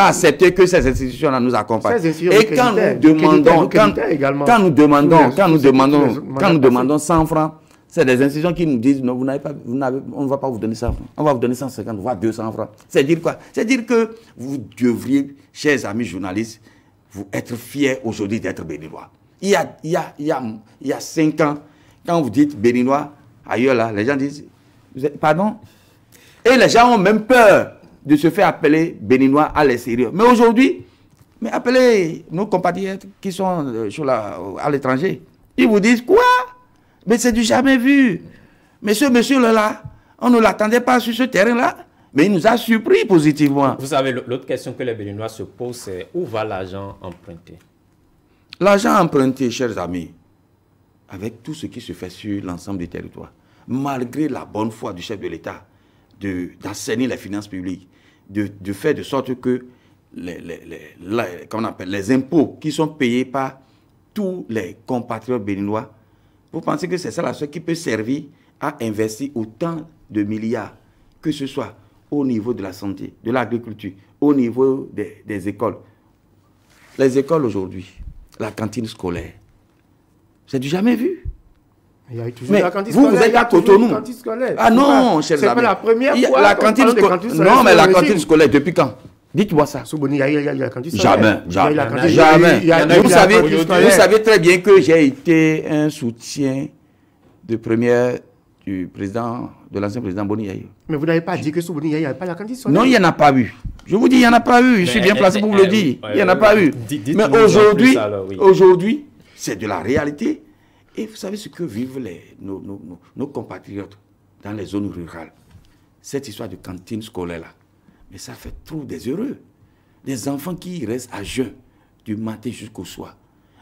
accepter que ces institutions-là nous accompagnent? Et quand nous demandons 100 francs, c'est des institutions qui nous disent non, on ne va pas vous donner 100 francs, on va vous donner 150, voire 200 francs. C'est dire quoi? C'est dire que vous devriez, chers amis journalistes, vous être fiers aujourd'hui d'être béninois. Il y a 5 ans, quand vous dites béninois, ailleurs là, les gens disent, pardon? Et les gens ont même peur de se faire appeler béninois à l'extérieur. Mais aujourd'hui, appelez nos compatriotes qui sont à l'étranger. Ils vous disent quoi? Mais c'est du jamais vu. Mais ce monsieur-là, on ne l'attendait pas sur ce terrain-là. Mais il nous a surpris positivement. Vous savez, l'autre question que les Béninois se posent, c'est où va l'argent emprunté? L'argent emprunté, chers amis, avec tout ce qui se fait sur l'ensemble du territoire, malgré la bonne foi du chef de l'État d'assainir les finances publiques, de faire de sorte que les impôts qui sont payés par tous les compatriotes béninois, vous pensez que c'est ça la chose qui peut servir à investir autant de milliards, que ce soit au niveau de la santé, de l'agriculture, au niveau des écoles. Les écoles aujourd'hui, la cantine scolaire, c'est du jamais vu. Il y a toujours Mais la cantine vous scolaire, êtes à Cotonou. Ah non, chers amis. C'est pas la première fois. La cantine scolaire. Non, mais la cantine scolaire, depuis quand? Dites-moi ça. Il y a la cantine scolaire. Jamais. Vous savez très bien que j'ai été un soutien de première de l'ancien président Boni Yaye. Mais vous n'avez pas dit que sous Boni Yaye, il n'y avait pas la cantine scolaire? Non, il n'y en a pas eu. Je vous dis, il n'y en a pas eu. Je suis bien placé pour vous le dire. Il n'y en a pas eu. Mais aujourd'hui, c'est de la réalité. Et vous savez ce que vivent nos compatriotes dans les zones rurales. Cette histoire de cantine scolaire-là. Mais ça fait trop des heureux. Des enfants qui restent à jeun du matin jusqu'au soir.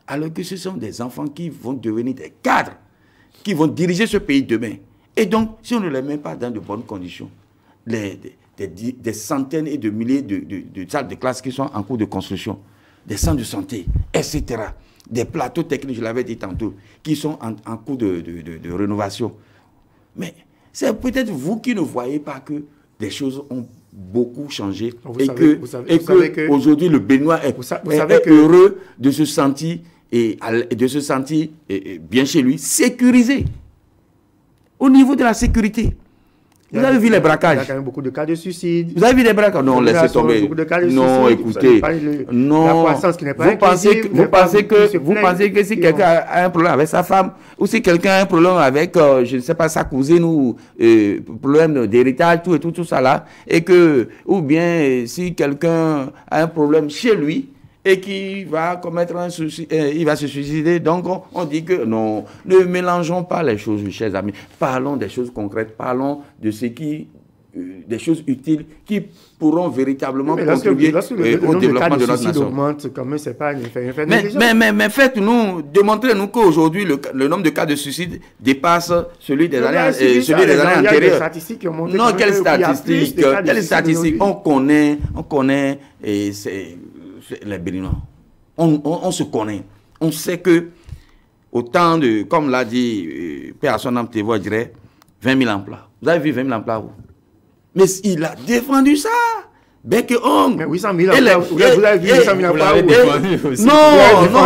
Alors que ce sont des enfants qui vont devenir des cadres, qui vont diriger ce pays demain. Et donc, si on ne les met pas dans de bonnes conditions, des centaines et de milliers de salles de classe qui sont en cours de construction, des centres de santé, etc., des plateaux techniques, je l'avais dit tantôt, qui sont en cours de rénovation. Mais c'est peut-être vous qui ne voyez pas que des choses ont beaucoup changé et que aujourd'hui le Béninois est heureux de se sentir bien chez lui, sécurisé. Au niveau de la sécurité. Vous avez vu les braquages? Il y a quand même beaucoup de cas de suicide. Vous avez vu les braquages? Non, laissez tomber. Non, écoutez. Non. La croissance qui n'est pas vous pensez que si quelqu'un a un problème avec sa femme, ou si quelqu'un a un problème avec, je ne sais pas, sa cousine, ou problème d'héritage, tout ça là, et que, ou bien si quelqu'un a un problème chez lui, et qui va commettre un suicide, il va se suicider. Donc, on dit que non, ne mélangeons pas les choses, chers amis. Parlons des choses concrètes, parlons de ce qui, des choses utiles qui pourront véritablement contribuer au développement de notre nation. Augmente, quand même, c'est pas une mais faites-nous, démontrez-nous qu'aujourd'hui, le nombre de cas de suicide dépasse celui des années antérieures. Non, quelles statistiques? On connaît, et c'est les Béninois. On se connaît. On sait que, autant de, comme l'a dit Père à son âme, je dirais, 20 000 emplois. Vous avez vu 20 000 emplois où? Mais il a défendu ça. Bec et ongle. Mais 800 000 emplois, vous avez vu 800 000 emplois où? Non,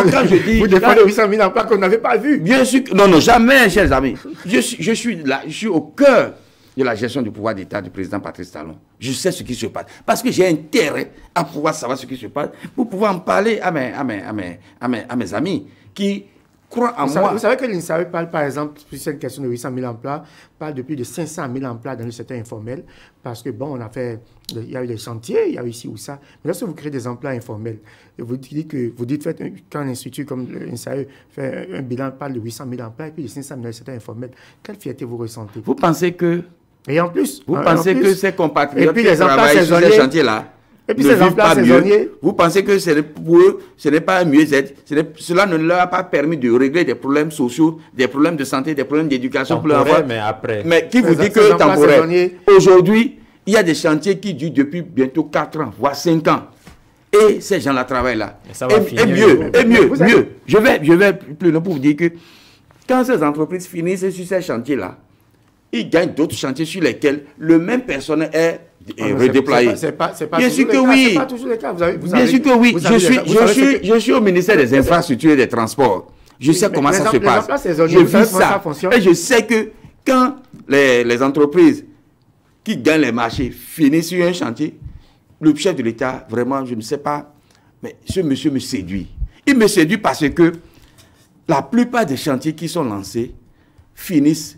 quand je dis... Vous défendez 800 000 emplois qu'on n'avait pas vus. Bien sûr que... Non, jamais, chers amis. Je suis au cœur de la gestion du pouvoir d'État du président Patrice Talon. Je sais ce qui se passe. Parce que j'ai intérêt à pouvoir savoir ce qui se passe pour pouvoir en parler à mes amis qui croient en moi. Vous savez que l'INSAE parle, par exemple, sur cette question de 800 000 emplois, parle de plus de 500 000 emplois dans le secteur informel. Parce que, bon, il y a eu des chantiers, il y a eu ici ou ça. Mais lorsque vous créez des emplois informels, vous dites, quand un institut comme l'INSAE fait un bilan, parle de 800 000 emplois et puis de 500 000 dans le secteur informel, quelle fierté vous ressentez? Vous pensez que... Et en plus, vous pensez que ces compatriotes qui travaillent sur ces chantiers-là, et puis ces emplois saisonniers, vous pensez que pour eux, ce n'est pas un mieux-être, cela ne leur a pas permis de régler des problèmes sociaux, des problèmes de santé, des problèmes d'éducation pour leur avoir. Mais qui vous dit que temporaire? Aujourd'hui, il y a des chantiers qui durent depuis bientôt 4 ans, voire 5 ans. Et ces gens-là travaillent là. Et mieux. Je vais plus loin pour vous dire que quand ces entreprises finissent sur ces chantiers-là, ils gagnent d'autres chantiers sur lesquels le même personnel est redéployé. Bien sûr que oui. Bien sûr que oui. Je suis au ministère des Infrastructures et des Transports. Je sais comment ça se passe. Je vis ça. Et je sais que quand les entreprises qui gagnent les marchés finissent sur un chantier, le chef de l'État, vraiment, je ne sais pas, mais ce monsieur me séduit. Il me séduit parce que la plupart des chantiers qui sont lancés finissent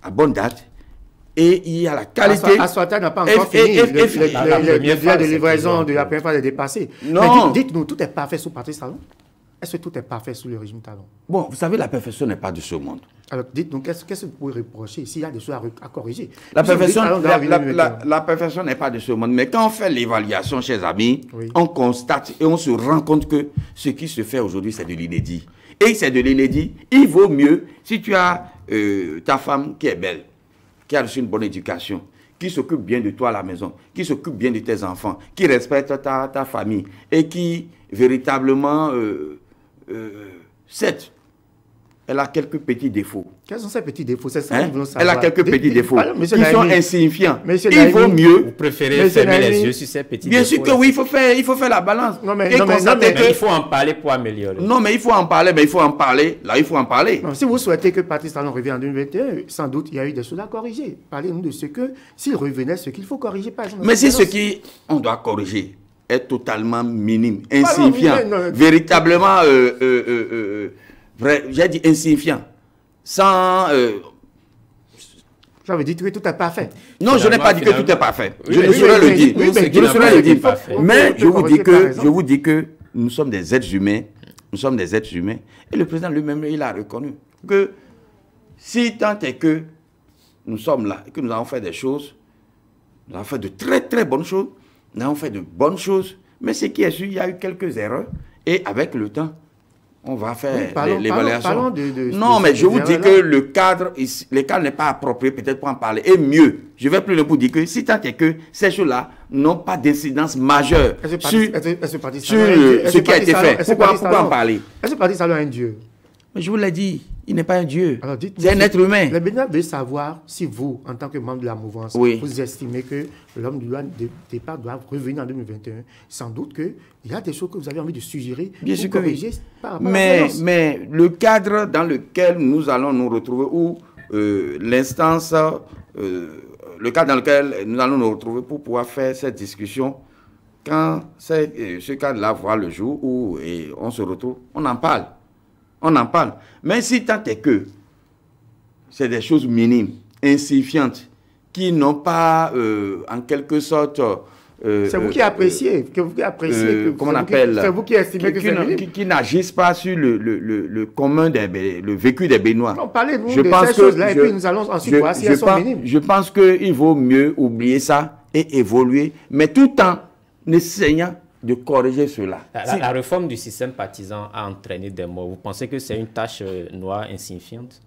à bonne date et il y a la qualité. Aswata n'a pas encore fini. Le délai de livraison de la première phase est dépassé. Non. Dites-nous, tout est parfait sous Patrice Talon? est-ce que tout est parfait sous le régime Talon? Bon, vous savez, la perfection n'est pas de ce monde. Alors, dites-nous, qu'est-ce que vous pouvez reprocher s'il y a des choses à corriger? La perfection n'est pas de ce monde. Mais quand on fait l'évaluation, chers amis, on constate et on se rend compte que ce qui se fait aujourd'hui, c'est de l'inédit. Et c'est de l'inédit. Il vaut mieux, si tu as ta femme qui est belle, qui a reçu une bonne éducation, qui s'occupe bien de toi à la maison, qui s'occupe bien de tes enfants, qui respecte ta famille et qui véritablement certes, elle a quelques petits défauts. Quels sont ces petits défauts? C'est ça que nous voulons savoir. Elle a quelques petits défauts qui sont insignifiants. Il vaut mieux. Vous préférez fermer les yeux sur ces petits défauts? Bien sûr que oui, il faut faire la balance. Mais il faut en parler pour améliorer. Non, mais il faut en parler, mais il faut en parler. Là, il faut en parler. Non, si vous souhaitez que Patrice Talon revienne en 2021, sans doute, il y a eu des choses à corriger. Parlez-nous de ce que, s'il revenait, ce qu'il faut corriger. Par exemple, mais si ce qu'on doit corriger est totalement minime, insignifiant, véritablement, j'ai dit insignifiant, sans... J'avais dit que tout est parfait. Non, je n'ai pas dit que tout est parfait. Je ne saurais le dire. Je ne saurais le dire. Mais je vous dis que nous sommes des êtres humains. Nous sommes des êtres humains. Et le président lui-même, il a reconnu que si tant est que nous sommes là et que nous avons fait des choses, nous avons fait de très très bonnes choses, nous avons fait de bonnes choses, mais ce qui est sûr, il y a eu quelques erreurs. Et avec le temps, on va faire l'évaluation. Non, mais je vous dis que le cadre n'est pas approprié peut-être pour en parler. Et mieux, je vais plus le bout dire que si tant est que ces choses-là n'ont pas d'incidence majeure sur ce qui a été fait, pourquoi en parler? Est-ce que Patrice Talon est un dieu? Mais je vous l'ai dit, il n'est pas un dieu. C'est un être humain. Le Bénin veut savoir si vous, en tant que membre de la mouvance, vous estimez que l'homme du départ doit revenir en 2021. Sans doute qu'il y a des choses que vous avez envie de suggérer. Bien sûr que oui. Mais le cadre dans lequel nous allons nous retrouver, ou l'instance, le cadre dans lequel nous allons nous retrouver pour pouvoir faire cette discussion, quand ce cadre-là voit le jour où on se retrouve, on en parle. On en parle. Mais si tant est que c'est des choses minimes, insignifiantes, qui n'ont pas, en quelque sorte... c'est vous qui appréciez, comment on appelle? C'est vous qui estimez que c'est minime. Qui n'agissent pas sur le commun, le vécu des Béninois. Parlez-nous de ces choses-là et puis nous allons ensuite voir si elles sont minimes. Je pense qu'il vaut mieux oublier ça et évoluer, mais tout en essayant de corriger cela. La réforme du système partisan a entraîné des morts. Vous pensez que c'est une tâche noire insignifiante?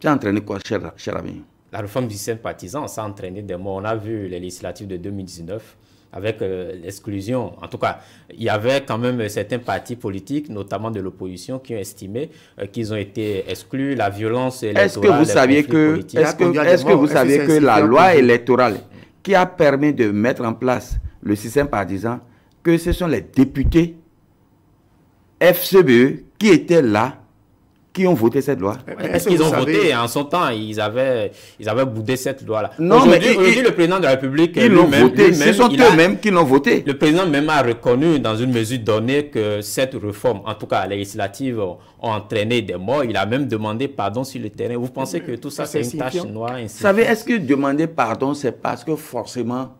Ça a entraîné quoi, cher ami? La réforme du système partisan, ça a entraîné des morts. On a vu les législatives de 2019 avec l'exclusion. En tout cas, il y avait quand même certains partis politiques, notamment de l'opposition, qui ont estimé qu'ils ont été exclus. La violence électorale... Est-ce que vous saviez que la loi électorale qui a permis de mettre en place le système partisan, que ce sont les députés FCBE qui étaient là, qui ont voté cette loi? Est-ce qu'ils ont voté? En son temps, ils avaient boudé cette loi-là. Non, mais aujourd'hui, le président de la République, ils l'ont voté. Ce sont eux-mêmes qui l'ont voté. Le président même a reconnu, dans une mesure donnée, que cette réforme, en tout cas législative, ont entraîné des morts. Il a même demandé pardon sur le terrain. Vous pensez que tout ça, c'est une tâche noire? Vous savez, est-ce que demander pardon, c'est parce que forcément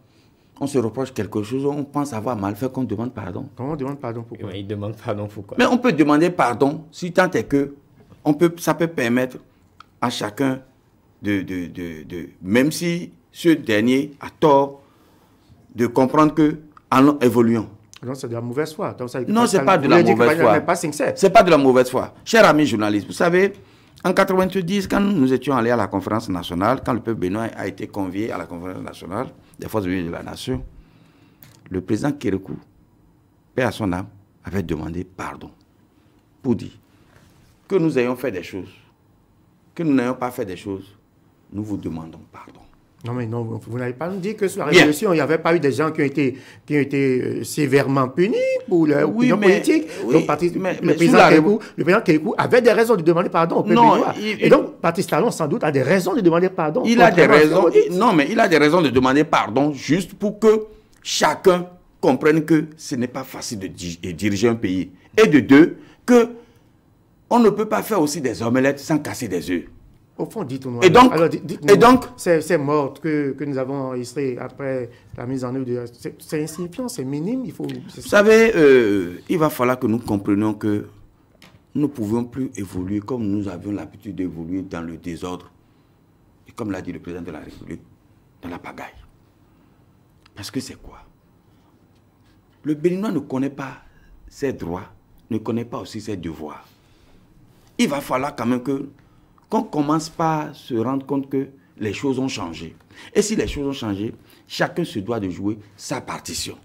on se reproche quelque chose, on pense avoir mal fait qu'on demande pardon? Comment on demande pardon? Pourquoi? Il demande pardon pourquoi? Mais on peut demander pardon si tant est que ça peut permettre à chacun même si ce dernier a tort, de comprendre que allons évoluons. Non, c'est de la mauvaise foi. Non, ce n'est pas de la mauvaise foi. Ce n'est pas de la mauvaise foi. Chers amis journalistes, vous savez, en 90, quand nous étions allés à la conférence nationale, quand le peuple béninois a été convié à la conférence nationale des forces vives de la nation, le président Kérékou, paix à son âme, avait demandé pardon pour dire que nous ayons fait des choses, que nous n'ayons pas fait des choses, nous vous demandons pardon. Non, mais non, vous n'avez pas dit que sur la révolution, il n'y avait pas eu des gens qui ont été sévèrement punis pour leur opinion politique. Donc, le président Kérékou avait des raisons de demander pardon au peuple béninois. Et donc, Patrice Talon, sans doute, a des raisons de demander pardon. Il a des raisons. Non, mais il a des raisons de demander pardon juste pour que chacun comprenne que ce n'est pas facile de diriger un pays. Et de deux, que on ne peut pas faire aussi des omelettes sans casser des œufs. Au fond, dites-nous. Et donc, ces morts que nous avons enregistrées après la mise en œuvre de... C'est insignifiant, c'est minime. Vous savez, il va falloir que nous comprenions que nous ne pouvons plus évoluer comme nous avions l'habitude d'évoluer dans le désordre. Et comme l'a dit le président de la République, dans la pagaille. Parce que c'est quoi? Le Béninois ne connaît pas ses droits, ne connaît pas aussi ses devoirs. Il va falloir quand même qu'on commence par se rendre compte que les choses ont changé. Et si les choses ont changé, chacun se doit de jouer sa partition.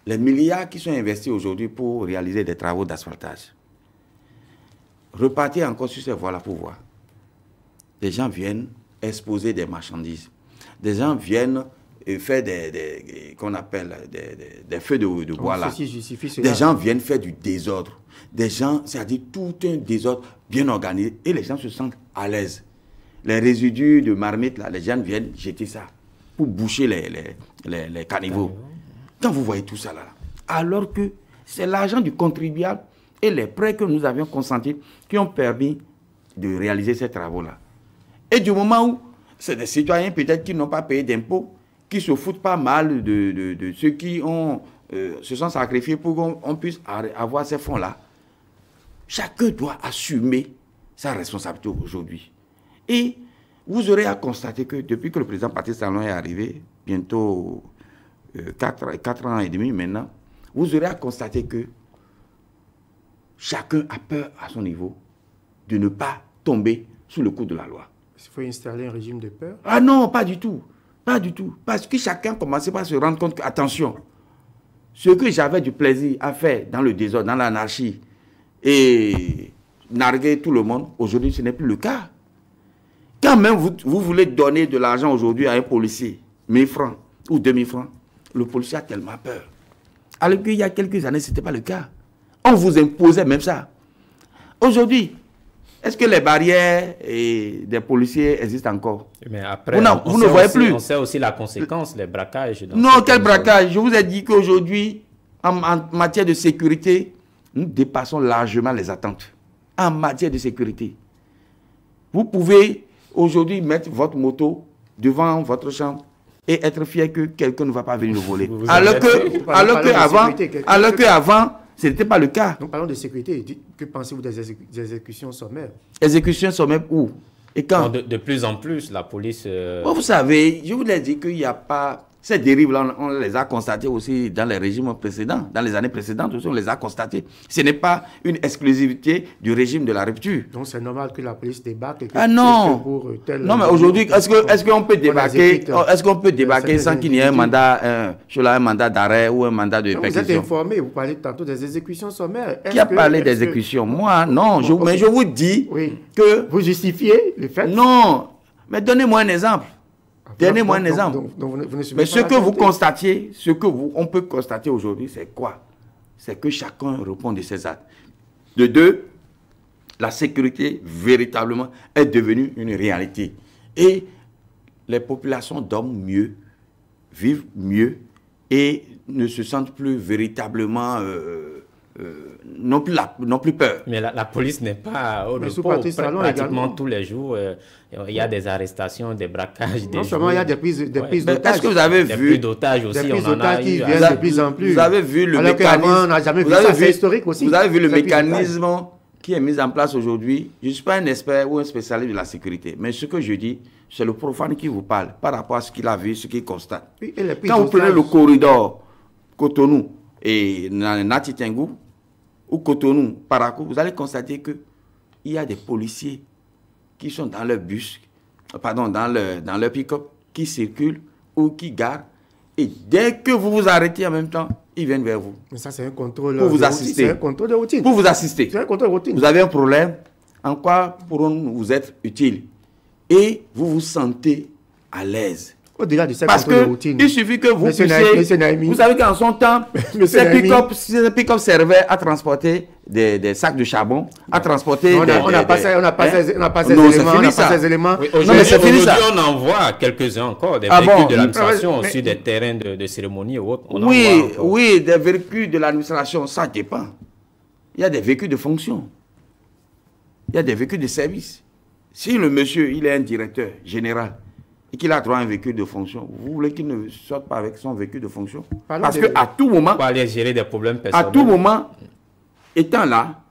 Les milliards qui sont investis aujourd'hui pour réaliser des travaux d'asphaltage, repartir encore sur ces voies-là pour voir. Des gens viennent exposer des marchandises. Des gens viennent faire qu'on appelle des feux de bois là. Des gens viennent faire du désordre. Des gens, c'est-à-dire tout un désordre bien organisé. Et les gens se sentent à l'aise. Les résidus de marmite là, les gens viennent jeter ça pour boucher les caniveaux. Quand vous voyez tout ça là, alors que c'est l'argent du contribuable et les prêts que nous avions consentis qui ont permis de réaliser ces travaux-là. Et du moment où c'est des citoyens peut-être qui n'ont pas payé d'impôts, qui se foutent pas mal de ceux qui se sont sacrifiés pour qu'on puisse avoir ces fonds-là, chacun doit assumer sa responsabilité aujourd'hui. Et vous aurez à constater que depuis que le président Patrice Talon est arrivé, bientôt 4 ans et demi maintenant, vous aurez à constater que chacun a peur à son niveau de ne pas tomber sous le coup de la loi. Il faut installer un régime de peur? Ah non, pas du tout. Pas du tout. Parce que chacun commençait par se rendre compte que, attention, ce que j'avais du plaisir à faire dans le désordre, dans l'anarchie, et narguer tout le monde, aujourd'hui ce n'est plus le cas. Quand même vous voulez donner de l'argent aujourd'hui à un policier, 1000 francs ou 2000 francs, le policier a tellement peur. Alors qu'il y a quelques années, ce n'était pas le cas. On vous imposait même ça. Aujourd'hui, est-ce que les barrières des policiers existent encore? Mais après, vous ne voyez plus. On sait aussi la conséquence, les braquages. Non, quel braquage? Je vous ai dit qu'aujourd'hui, en matière de sécurité, nous dépassons largement les attentes. En matière de sécurité. Vous pouvez aujourd'hui mettre votre moto devant votre chambre et être fier que quelqu'un ne va pas venir le voler. Alors qu'avant, ce n'était pas le cas. Nous parlons de sécurité. Que pensez-vous des exécutions sommaires? Exécutions sommaires où? Et quand? De plus en plus, la police... Vous savez, je vous l'ai dit qu'il n'y a pas... Ces dérives-là, on les a constatées aussi dans les régimes précédents. Dans les années précédentes aussi, on les a constatées. Ce n'est pas une exclusivité du régime de la rupture. Donc c'est normal que la police débarque. Ah non! Non, mais aujourd'hui, est-ce qu'on peut débarquer sans qu'il y ait un mandat d'arrêt ou un mandat de perquisition? Vous êtes informé, vous parlez tantôt des exécutions sommaires. Qui a parlé des exécutions? Moi, non. Mais je vous dis que... Vous justifiez le fait? Non. Mais donnez-moi un exemple. Donnez-moi un exemple. Mais ce que vous constatiez, on peut constater aujourd'hui, c'est quoi? C'est que chacun répond de ses actes. De deux, la sécurité, véritablement, est devenue une réalité. Et les populations dorment mieux, vivent mieux et ne se sentent plus véritablement... n'ont plus peur. Mais la police n'est pas au repos. Pratiquement tous les jours, il y a des arrestations, des braquages. Non seulement il y a des prises d'otages. Est-ce que vous avez vu des prises d'otages aussi? Des prises d'otages qui viennent de plus en plus. Vous avez vu le mécanisme. On n'a jamais vu ça, c'est historique aussi. Vous avez vu le mécanisme qui est mis en place aujourd'hui. Je ne suis pas un expert ou un spécialiste de la sécurité, mais ce que je dis, c'est le profane qui vous parle par rapport à ce qu'il a vu, ce qu'il constate. Quand vous prenez le corridor Cotonou et Nati Tengu, ou Cotonou, Parakou, vous allez constater qu'il y a des policiers qui sont dans leur bus, dans leur pick-up, qui circulent ou qui garent. Et dès que vous vous arrêtez en même temps, ils viennent vers vous. Mais ça, c'est un contrôle pour vous assister. C'est un contrôle de routine. Pour vous assister. C'est un contrôle de routine. Vous avez un problème, en quoi pourront vous être utiles? Et vous vous sentez à l'aise. Au-delà de ces parce contrôles de routine. Il suffit que vous puissiez... Vous savez qu'en son temps, ces pick-up servaient à transporter des sacs de charbon, à transporter... On n'a pas ces éléments. Aujourd'hui, on en voit quelques-uns encore, des véhicules de l'administration sur des terrains de cérémonie ou autres. Oui, des véhicules de l'administration, ça dépend. Il y a des véhicules de fonction. Il y a des véhicules de service. Si le monsieur, il est un directeur général et qu'il a droit à un véhicule de fonction, vous voulez qu'il ne sorte pas avec son véhicule de fonction? Parce qu'à tout moment, pour aller gérer des problèmes personnels. à tout moment, étant là,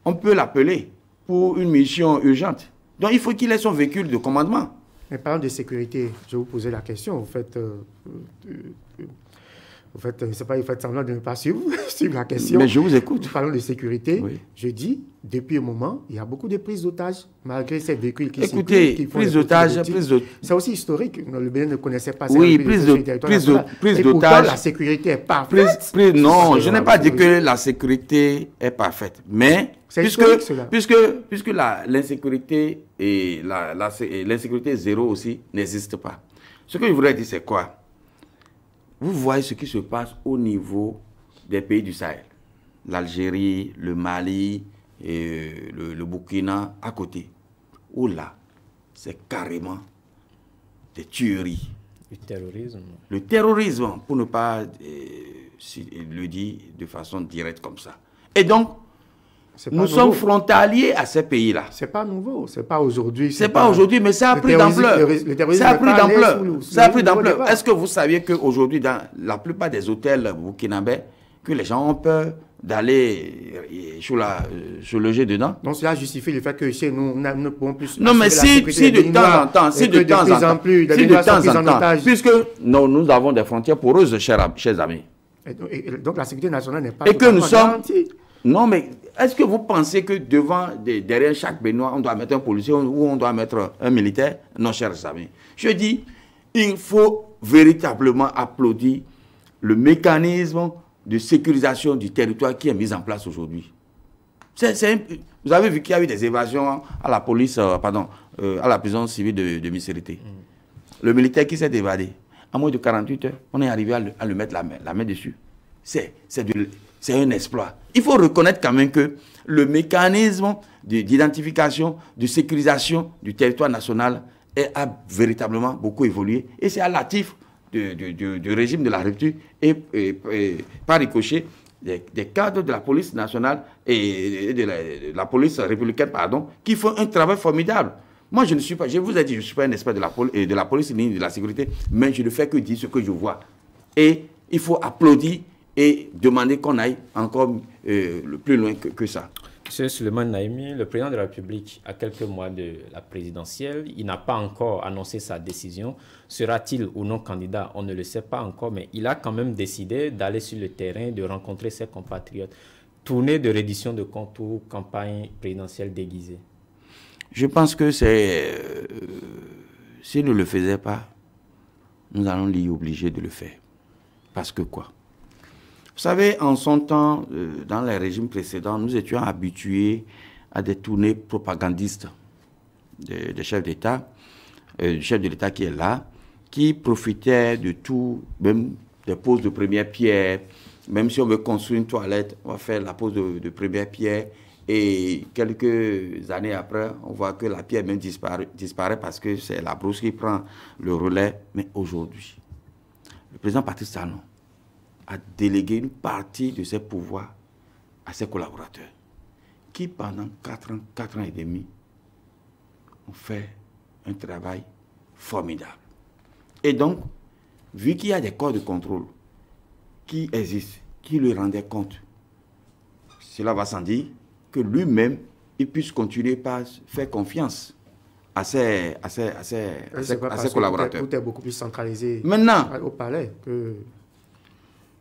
on peut l'appeler pour une mission urgente. Donc il faut qu'il ait son véhicule de commandement. Mais parlant de sécurité, je vais vous poser la question. C'est pas, vous faites semblant de ne pas suivre la question. Mais je vous écoute. Parlons de sécurité. Oui. Je dis, depuis un moment, il y a beaucoup de prises d'otages, malgré ces véhicules qui écoutez, qui font prise d'otages, c'est aussi historique. Le Bénin ne connaissait pas ça. Oui, prise d'otages. La sécurité est parfaite. Non, je n'ai pas dit que la sécurité est parfaite. Mais puisque l'insécurité et l'insécurité zéro aussi n'existe pas. Ce que je voudrais dire, c'est quoi? Vous voyez ce qui se passe au niveau des pays du Sahel. L'Algérie, le Mali, et le Burkina à côté. Où là, c'est carrément des tueries. Du terrorisme. Le terrorisme, pour ne pas le dire de façon directe comme ça. Et donc, nous sommes frontaliers à ces pays-là. C'est pas nouveau, c'est pas aujourd'hui. C'est pas aujourd'hui, mais ça a pris d'ampleur. Ça a pris d'ampleur. Ça a pris d'ampleur. Est-ce que vous saviez qu'aujourd'hui, dans la plupart des hôtels burkinabés, que les gens ont peur d'aller se loger dedans? Donc cela justifie le fait que chez nous, nous ne pouvons plus... Non, mais si de temps en temps, puisque nous avons des frontières poreuses, chers amis. Et donc la sécurité nationale n'est pas garantie. Non, mais est-ce que vous pensez que derrière chaque Béninois, on doit mettre un policier ou on doit mettre un militaire? Non, chers amis. Je dis, il faut véritablement applaudir le mécanisme de sécurisation du territoire qui est mis en place aujourd'hui. Vous avez vu qu'il y a eu des évasions à la police, à la prison civile de Misérité. Le militaire qui s'est évadé, en moins de 48 heures, on est arrivé à lui mettre la main dessus. C'est un exploit. Il faut reconnaître quand même que le mécanisme d'identification, de sécurisation du territoire national a véritablement beaucoup évolué. Et c'est à l'actif du régime de la rupture et par ricochet des cadres de la police nationale et de la police républicaine, qui font un travail formidable. Moi, je ne suis pas, je vous ai dit, je ne suis pas un expert de la police ni de la sécurité, mais je ne fais que dire ce que je vois. Et il faut applaudir et demander qu'on aille encore plus loin que ça. Monsieur Souleymane Naimi, le président de la République, à quelques mois de la présidentielle, il n'a pas encore annoncé sa décision. Sera-t-il ou non candidat? On ne le sait pas encore, mais il a quand même décidé d'aller sur le terrain, de rencontrer ses compatriotes. Tournée de reddition de comptes ou campagne présidentielle déguisée? Je pense que s'il ne le faisait pas, nous allons l'y obliger de le faire. Parce que quoi? Vous savez, en son temps, dans les régimes précédents, nous étions habitués à des tournées propagandistes des chefs d'État, du chef de l'État qui est là, qui profitait de tout, même des poses de première pierre. Même si on veut construire une toilette, on va faire la pose de première pierre. Et quelques années après, on voit que la pierre même disparaît parce que c'est la brousse qui prend le relais. Mais aujourd'hui, le président Patrice Talon a délégué une partie de ses pouvoirs à ses collaborateurs qui, pendant 4 ans et demi, ont fait un travail formidable. Et donc, vu qu'il y a des corps de contrôle qui existent, qui lui rendaient compte, cela va sans dire que lui-même, il puisse continuer par faire confiance à ses collaborateurs. Tout est beaucoup plus centralisé maintenant, au palais que...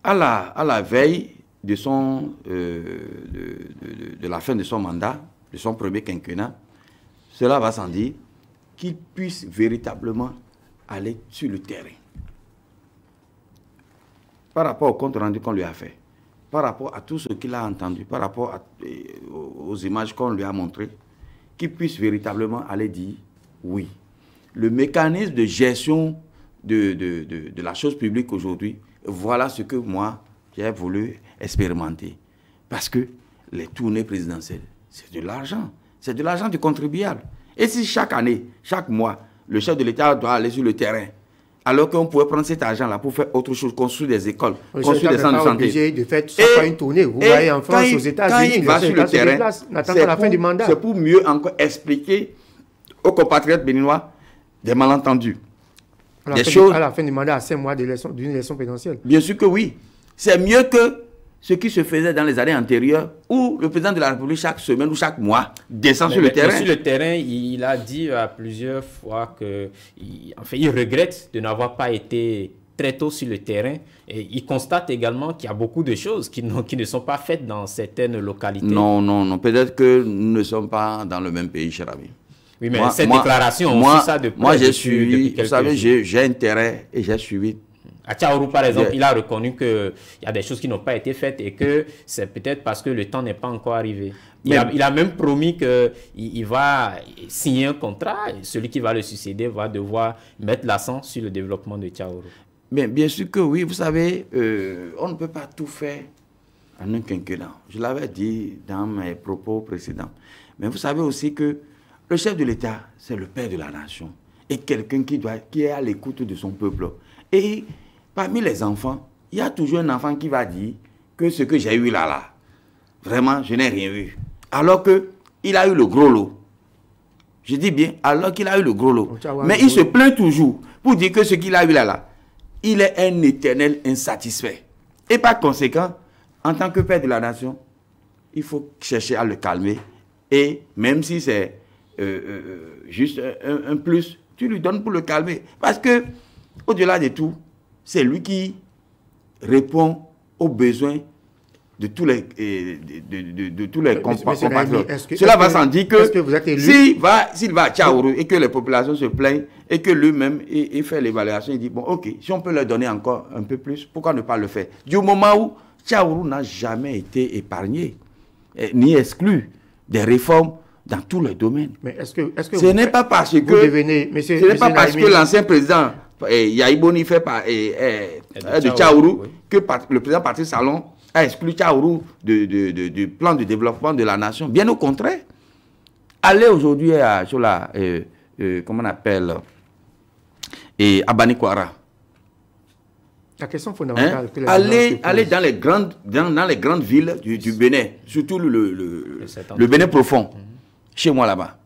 À la veille de la fin de son mandat, de son premier quinquennat, cela va sans dire qu'il puisse véritablement aller sur le terrain. Par rapport au compte rendu qu'on lui a fait, par rapport à tout ce qu'il a entendu, par rapport aux images qu'on lui a montrées, qu'il puisse véritablement aller dire oui. Le mécanisme de gestion de la chose publique aujourd'hui, voilà ce que moi, j'ai voulu expérimenter. Parce que les tournées présidentielles, c'est de l'argent. C'est de l'argent du contribuable. Et si chaque année, chaque mois, le chef de l'État doit aller sur le terrain, alors qu'on pouvait prendre cet argent-là pour faire autre chose, construire des écoles, construire des centres de santé. Obligé de faire chaque fois une tournée. Vous voyez en France, aux États-Unis, quand il va sur le terrain, c'est pour mieux encore expliquer aux compatriotes béninois des malentendus. À la fin du mandat, à 5 mois d'une élection présidentielle. Bien sûr que oui. C'est mieux que ce qui se faisait dans les années antérieures où le président de la République, chaque semaine ou chaque mois, descend sur le terrain. Sur le terrain, il a dit à plusieurs fois qu'il regrette de n'avoir pas été très tôt sur le terrain. Et il constate également qu'il y a beaucoup de choses qui ne sont pas faites dans certaines localités. Non. Peut-être que nous ne sommes pas dans le même pays, cher ami. Oui, mais cette déclaration, on suit ça depuis moi, j'ai suivi, vous savez, j'ai intérêt et j'ai suivi. À Tchaourou, par exemple, il a reconnu qu'il y a des choses qui n'ont pas été faites et que c'est peut-être parce que le temps n'est pas encore arrivé. Il a même promis qu'il va signer un contrat et celui qui va le succéder va devoir mettre l'accent sur le développement de Tchaourou. Mais bien sûr que oui, vous savez, on ne peut pas tout faire en un quinquennat. Je l'avais dit dans mes propos précédents. Mais vous savez aussi que le chef de l'État, c'est le père de la nation. Et quelqu'un qui est à l'écoute de son peuple. Et parmi les enfants, il y a toujours un enfant qui va dire que ce que j'ai eu là, vraiment, je n'ai rien eu. Alors qu'il a eu le gros lot. Je dis bien, alors qu'il a eu le gros lot. Mais il se plaint toujours pour dire que ce qu'il a eu là, il est un éternel insatisfait. Et par conséquent, en tant que père de la nation, il faut chercher à le calmer. Et même si c'est juste un plus, tu lui donnes pour le calmer. Parce que, au-delà de tout, c'est lui qui répond aux besoins de tous les, compatriotes. Cela va sans dire que s'il va à Tchaourou et que les populations se plaignent et que lui-même il fait l'évaluation, il dit, bon, ok, si on peut leur donner encore un peu plus, pourquoi ne pas le faire? Du moment où Tchaourou n'a jamais été épargné, ni exclu des réformes dans tous les domaines. Mais ce n'est pas parce que l'ancien président Yaïboni fait de Tchaourou que le président Patrice Talon a exclu Tchaourou du plan de développement de la nation. Bien au contraire. Allez aujourd'hui sur la, comment on appelle, à Banikwara. La question fondamentale. Allez dans les grandes villes du Bénin, surtout le Bénin profond, chez moi là-bas.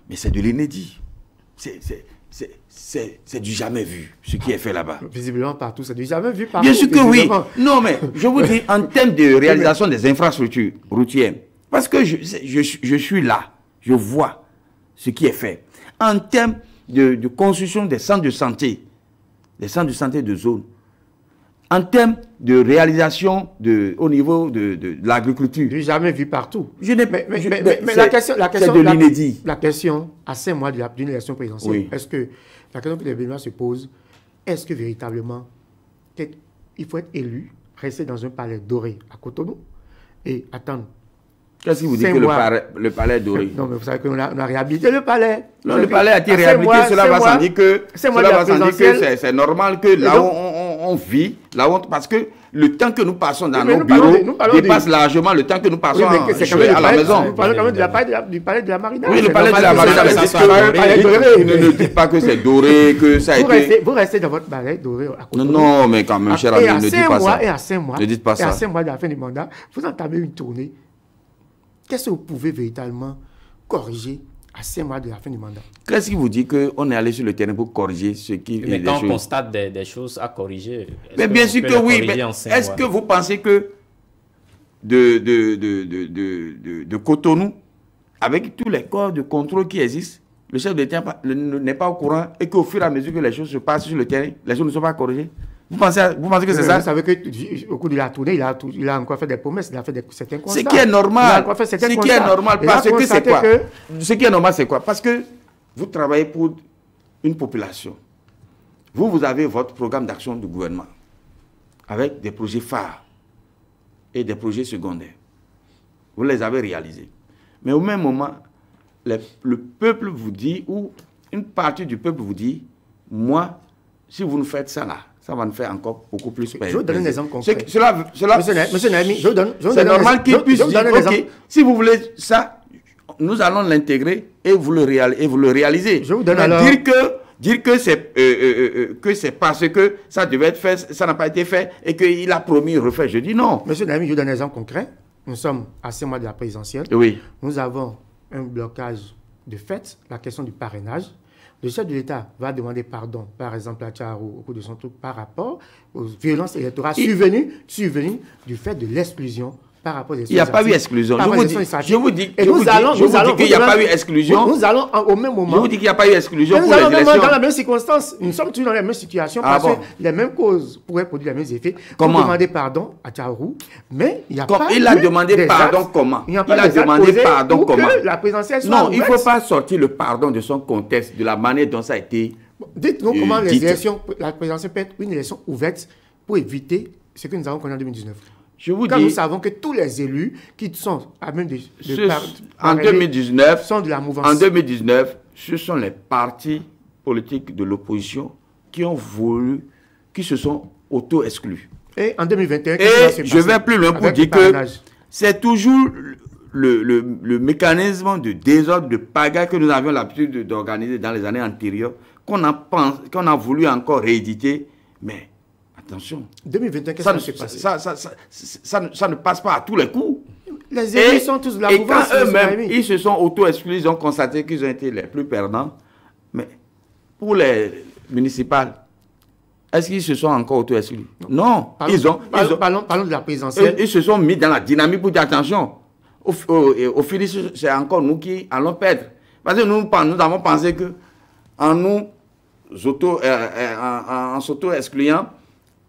Mais c'est de l'inédit. C'est du jamais vu, ce qui est fait là-bas. Visiblement partout, c'est du jamais vu partout. Bien sûr que oui. Non, mais je vous dis, en termes de réalisation des infrastructures routières, parce que je suis là, je vois ce qui est fait. En termes de construction des centres de santé de zone, en termes de réalisation au niveau de l'agriculture. Du jamais vu partout. Mais la question, c'est de l'inédit. La question, à 5 mois d'une élection présidentielle, oui. Est-ce que la question que les Béninois se posent, est-ce que véritablement, il faut être élu, rester dans un palais doré à Cotonou et attendre? Qu'est-ce qui vous dit que le palais doré? Non, mais vous savez qu'on a réhabilité le palais. Non, le palais a été réhabilité. Cela va sans dire que c'est normal que là où on vit, parce que le temps que nous passons dans nos bureaux dépasse largement le temps que nous passons à la maison. Nous parlons quand même du palais de la Marina. Oui, le palais de la Marina. Ne dites pas que c'est doré, que ça a été... Vous restez dans votre palais doré à Cotonou. Non, mais quand même, cher ami, ne dites pas ça. Et à 5 mois, ne dites pas ça. Et à 5 mois de la fin du mandat, vous entamez une tournée. Qu'est-ce que vous pouvez véritablement corriger à 5 mois de la fin du mandat? Qu'est-ce qui vous dit qu'on est allé sur le terrain pour corriger ce qui... Mais quand on constate des choses à corriger... Mais bien sûr que oui, mais est-ce que vous pensez que de Cotonou, avec tous les corps de contrôle qui existent, le chef de l'État n'est pas au courant et qu'au fur et à mesure que les choses se passent sur le terrain, les choses ne sont pas corrigées? Vous pensez que c'est ça? Vous savez qu'au cours de la tournée, il a encore fait des promesses, il a fait certains constats. Ce qui est normal. Ce qui est normal, parce que c'est quoi? Ce qui est normal, c'est quoi? Parce que vous travaillez pour une population. Vous avez votre programme d'action du gouvernement avec des projets phares et des projets secondaires. Vous les avez réalisés. Mais au même moment, le peuple vous dit, ou une partie du peuple vous dit, moi, si vous nous faites ça là, ça va nous faire encore beaucoup plus plaisir. Je vais vous donner un exemple concret. Monsieur Naimi, c'est normal qu'il puisse dire, ok, si vous voulez ça, nous allons l'intégrer et vous le réaliser. Je vous donne alors... Dire que c'est parce que ça devait être fait, ça n'a pas été fait et qu'il a promis refaire. Je dis non. Monsieur Naimi, je vous donne un exemple concret. Nous sommes à 5 mois de la présidentielle. Oui. Nous avons un blocage de fait la question du parrainage. Le chef de l'État va demander pardon, par exemple, à Tcharou, au cours de son truc, par rapport aux violences électorales survenues du fait de l'exclusion par rapport aux Il n'y a pas eu exclusion. Je vous dis qu'il n'y a pas eu exclusion. Nous allons au même moment. Je vous dis qu'il n'y a pas eu exclusion pour les élections. Dans la même circonstance. Nous sommes toujours dans la même situation parce que les mêmes causes pourraient produire les mêmes effets. Comment? Pour demander pardon à Tcharou, mais il n'y a pas Il a demandé pardon comment? Il a demandé pardon comment? La présidentielle soit non, il ne faut pas sortir le pardon de son contexte, de la manière dont ça a été. Dites-nous comment les élections, la présidentielle peut être une élection ouverte pour éviter ce que nous avons connu en 2019. Je vous Quand dis, nous savons que tous les élus qui sont à même en 2019, sont de la mouvance. En 2019, ce sont les partis politiques de l'opposition qui ont voulu, qui se sont auto-exclus. Et en 2021, et je vais plus loin pour dire que c'est toujours le mécanisme de désordre, de pagaille que nous avions l'habitude d'organiser dans les années antérieures, qu'on a voulu encore rééditer, mais attention. 2021, qu'est-ce qui s'est passé? Ça ne passe pas à tous les coups. Les élus sont tous de la mouvance. Et quand eux-mêmes, ils se sont auto-exclus, ils ont constaté qu'ils ont été les plus perdants. Mais pour les municipales, est-ce qu'ils se sont encore auto-exclus? Non. Parlons de la présidentielle. Ils se sont mis dans la dynamique pour dire attention. Au finish, c'est encore nous qui allons perdre. Parce que nous avons pensé que en s'auto-excluant,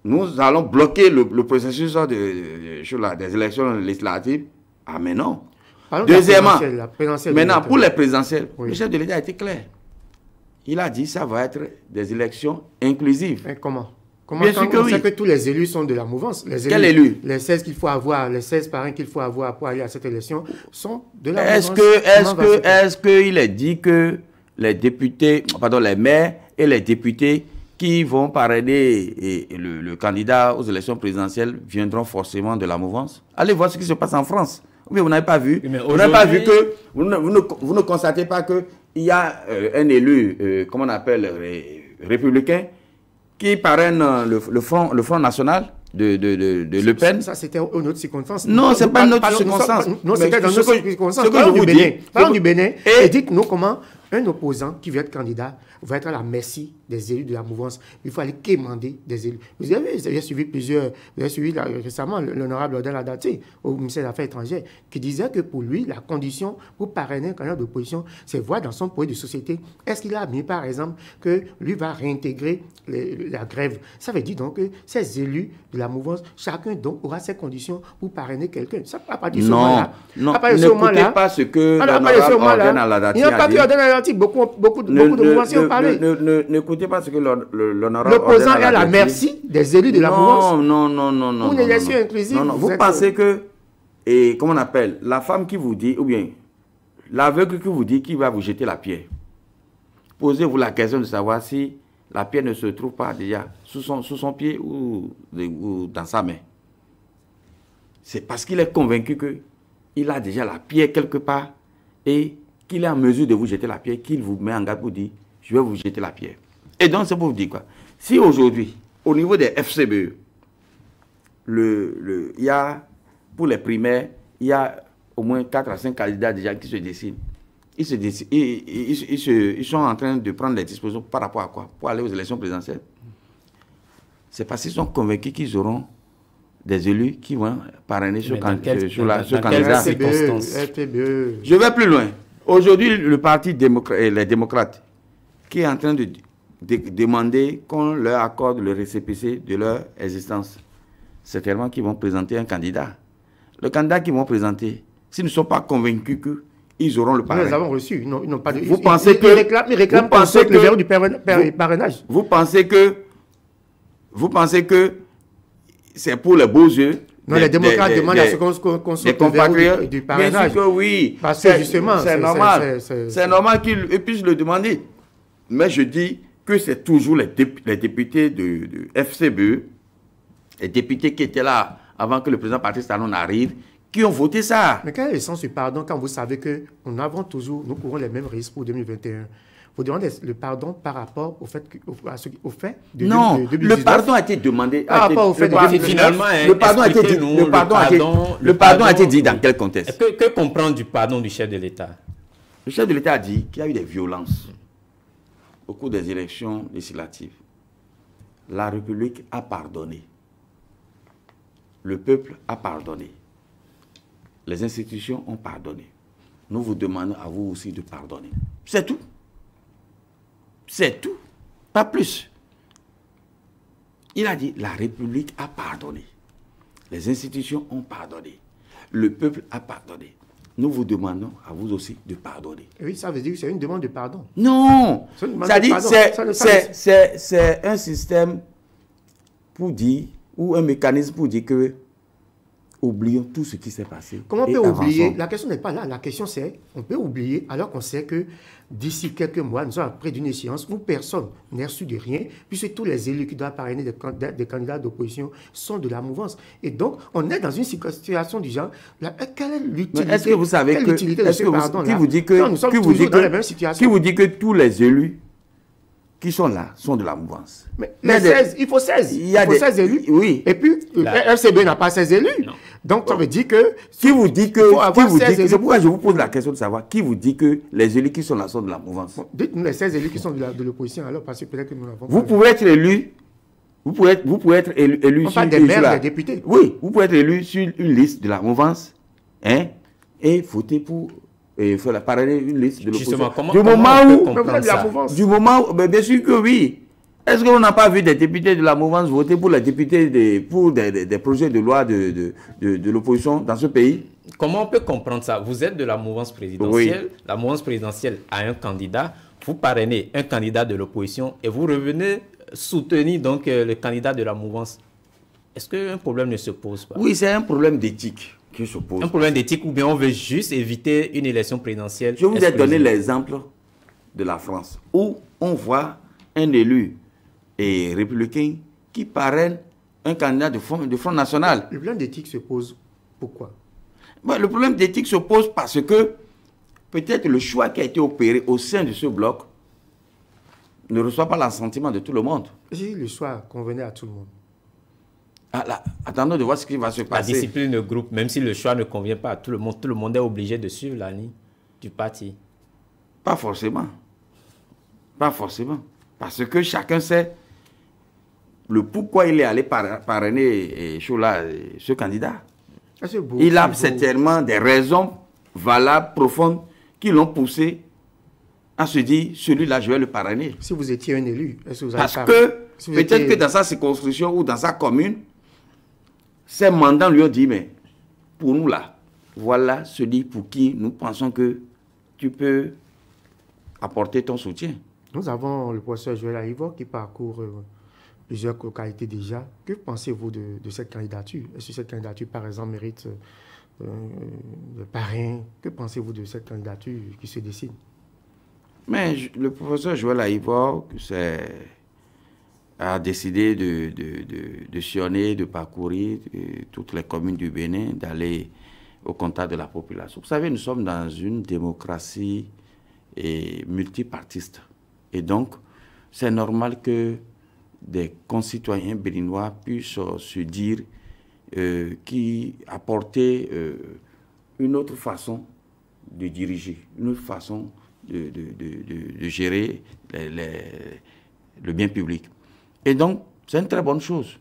nous allons bloquer le processus des élections législatives. Ah, mais non. Deuxièmement, maintenant, pour les présidentielles, le chef de l'État a été clair. Il a dit que ça va être des élections inclusives. Mais comment Bien sûr on sait que tous les élus sont de la mouvance. Quel élu? Les 16 qu'il faut avoir, les 16 parrains qu'il faut avoir pour aller à cette élection sont de la mouvance. Est-ce qu'il est dit que les députés, pardon, les maires et les députés qui vont parrainer le candidat aux élections présidentielles viendront forcément de la mouvance? Allez voir ce qui se passe en France. Ou bien vous n'avez pas vu? Vous n'avez pas vu que vous ne constatez pas qu'il y a un élu, comment on appelle, républicain, qui parraine le Front National de Le Pen. Ça, c'était une autre circonstance. Non, ce n'est pas une autre circonstance. Non, c'était dans une autre circonstance. Parlons du Bénin. Et dites-nous comment un opposant qui veut être candidat va être à la merci des élus de la mouvance. Il faut aller quémander des élus. Vous avez suivi récemment l'honorable Odin Ladati au ministère des Affaires étrangères qui disait que pour lui, la condition pour parrainer un candidat d'opposition, c'est voir dans son projet de société, est-ce qu'il a mis par exemple que lui va réintégrer la grève. Ça veut dire donc que ces élus de la mouvance, chacun donc aura ses conditions pour parrainer quelqu'un. Ça à partir de ce moment-là. Non, n'écoutez pas ce que l'honorable Odin Ladati a dit. Il n'y a pas que Odin Ladati, beaucoup de mouvements ont parlé. N'écoutez pas ce que l'honorable... L'opposant est à la merci des élus de la mouvance. Non. Pour une élection inclusive. Non, vous pensez que, et comment on appelle, la femme qui vous dit, ou bien l'aveugle qui vous dit qu'il va vous jeter la pierre. Posez-vous la question de savoir si la pierre ne se trouve pas déjà sous son pied ou dans sa main. C'est parce qu'il est convaincu qu'il a déjà la pierre quelque part et qu'il est en mesure de vous jeter la pierre, qu'il vous met en garde pour dire « je vais vous jeter la pierre ». Et donc, c'est pour vous dire quoi? Si aujourd'hui, au niveau des FCBE, il y a, pour les primaires, il y a au moins 4 à 5 candidats déjà qui se dessinent. Ils sont en train de prendre les dispositions par rapport à quoi? Pour aller aux élections présidentielles. C'est parce qu'ils sont convaincus qu'ils auront des élus qui vont parrainer ce candidat. Je vais plus loin. Aujourd'hui, le parti les démocrates, qui est en train de demander qu'on leur accorde le récépissé de leur existence, c'est tellement qu'ils vont présenter un candidat. Le candidat qu'ils vont présenter, s'ils ne sont pas convaincus qu'ils auront le parrain. Nous les avons reçus. Ils n'ont pas de... Vous pensez que... Ils réclament le verrou du parrainage. Vous pensez que c'est pour les beaux yeux? Non, les démocrates demandent à ce qu'on sorte le verrou du parrainage. Bien sûr que oui. Parce que justement, c'est normal. C'est normal qu'ils puissent le demander. Mais je dis que c'est toujours les députés de FCBE, les députés qui étaient là avant que le président Patrice Talon arrive, qui ont voté ça. Mais quel est le sens du pardon quand vous savez que nous courons les mêmes risques pour 2021? Vous demandez le pardon par rapport au fait de non, 2019. Le pardon a été demandé. Par rapport au fait de 2019. Le pardon a été dit dans quel contexte? Que comprendre du pardon du chef de l'État? Le chef de l'État a dit qu'il y a eu des violences au cours des élections législatives. La République a pardonné. Le peuple a pardonné. Les institutions ont pardonné. Nous vous demandons à vous aussi de pardonner. C'est tout. C'est tout. Pas plus. Il a dit, la République a pardonné. Les institutions ont pardonné. Le peuple a pardonné. Nous vous demandons à vous aussi de pardonner. Oui, ça veut dire que c'est une demande de pardon. Non. C'est C'est un système pour dire, ou un mécanisme pour dire que oublions tout ce qui s'est passé. Comment on peut avançons. oublier? La question n'est pas là. La question c'est, on peut oublier alors qu'on sait que d'ici quelques mois, nous sommes près d'une échéance où personne n'est reçu de rien, puisque tous les élus qui doivent parrainer des candidats d'opposition sont de la mouvance. Et donc, on est dans une situation du genre, quelle est l'utilité? Est-ce que vous savez que, qui vous dit que, nous sommes toujours dans la même situation. Qui vous dit que tous les élus qui sont là sont de la mouvance? Mais les 16, il faut 16. Il faut 16 élus. Oui. Et puis, FCB n'a pas 16 élus. Non. Donc, ça veut dire que... Qui vous dit que... C'est pourquoi je vous pose la question de savoir qui vous dit que les élus qui sont là sont de la mouvance. Bon, dites-nous les 16 élus qui sont de l'opposition, alors, parce que peut-être que nous l'avons... Vous pouvez être élu... Vous pouvez être élu sur... On parle des maires, des députés. Oui, vous pouvez être élu sur une liste de la mouvance, hein, et voter pour... Il faut parrainer une liste de l'opposition. Justement, comment on peut comprendre ça? Du moment... Bien sûr que oui. Est-ce qu'on n'a pas vu des députés de la mouvance voter pour les députés pour des projets de loi de l'opposition dans ce pays? Comment on peut comprendre ça? Vous êtes de la mouvance présidentielle. Oui. La mouvance présidentielle a un candidat. Vous parrainez un candidat de l'opposition et vous revenez soutenir donc le candidat de la mouvance. Est-ce qu'un problème ne se pose pas? Oui, c'est un problème d'éthique qui se pose. Un problème d'éthique ou bien on veut juste éviter une élection présidentielle? Je vous ai donné l'exemple de la France où on voit un élu et républicain qui parraine un candidat de Front National. Le problème d'éthique se pose pourquoi? Le problème d'éthique se pose parce que peut-être le choix qui a été opéré au sein de ce bloc ne reçoit pas l'assentiment de tout le monde. Si le choix convenait à tout le monde. Attendons de voir ce qui va se passer. La discipline de groupe, même si le choix ne convient pas à tout le monde est obligé de suivre la ligne du parti. Pas forcément. Pas forcément. Parce que chacun sait le pourquoi il est allé parrainer ce candidat. Il a certainement des raisons valables, profondes, qui l'ont poussé à se dire, celui-là, je vais le parrainer. Si vous étiez un élu, est-ce que vous avez Parce que peut-être que dans sa circonscription ou dans sa commune, ses mandants lui ont dit, mais pour nous là, voilà celui pour qui nous pensons que tu peux apporter ton soutien. Nous avons le professeur Joël Aïvo qui parcourt plusieurs localités déjà. Que pensez-vous de cette candidature? Est-ce que cette candidature, par exemple, mérite le parrain? Que pensez-vous de cette candidature qui se décide? Mais le professeur Joël Aïvo a décidé de sillonner, de parcourir toutes les communes du Bénin, d'aller au contact de la population. Vous savez, nous sommes dans une démocratie multipartiste. Et donc, c'est normal que des concitoyens béninois puissent se dire apporter une autre façon de diriger, une autre façon de gérer le bien public. Et donc, c'est une très bonne chose.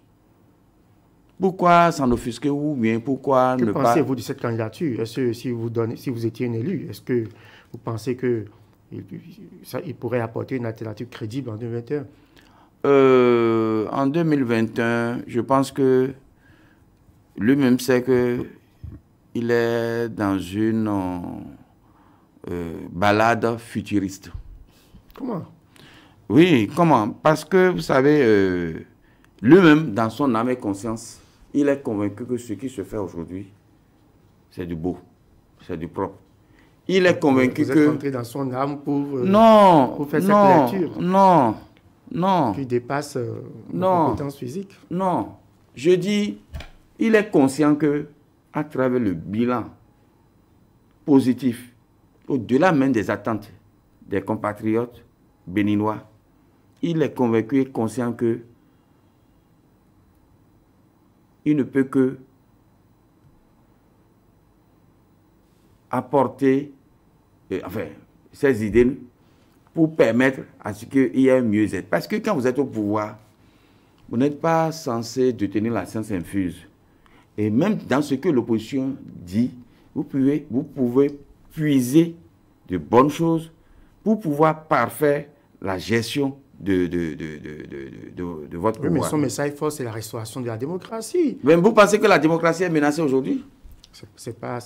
Pourquoi s'en offusquer ou bien pourquoi ne pas... Que pensez-vous de cette candidature? Est-ce que si vous étiez un élu, est-ce que vous pensez que il pourrait apporter une alternative crédible en 2021? En 2021, je pense que lui-même sait qu'il est dans une balade futuriste. Comment? Oui, comment? Parce que, vous savez, lui-même, dans son âme et conscience, il est convaincu que ce qui se fait aujourd'hui, c'est du beau, c'est du propre. Il est convaincu que... Vous êtes rentré dans son âme pour faire cette lecture? Non. Qui dépasse nos compétences physiques? Non. Je dis, il est conscient que, à travers le bilan positif, au-delà même des attentes des compatriotes béninois, il est convaincu et conscient que il ne peut que apporter, ces idées pour permettre à ce qu'il y ait un mieux-être. Parce que quand vous êtes au pouvoir, vous n'êtes pas censé détenir la science infuse. Et même dans ce que l'opposition dit, vous pouvez puiser de bonnes choses pour pouvoir parfaire la gestion de votre pouvoir. Oui, mais son message fort, c'est la restauration de la démocratie. Mais vous pensez que la démocratie est menacée aujourd'hui? C'est pas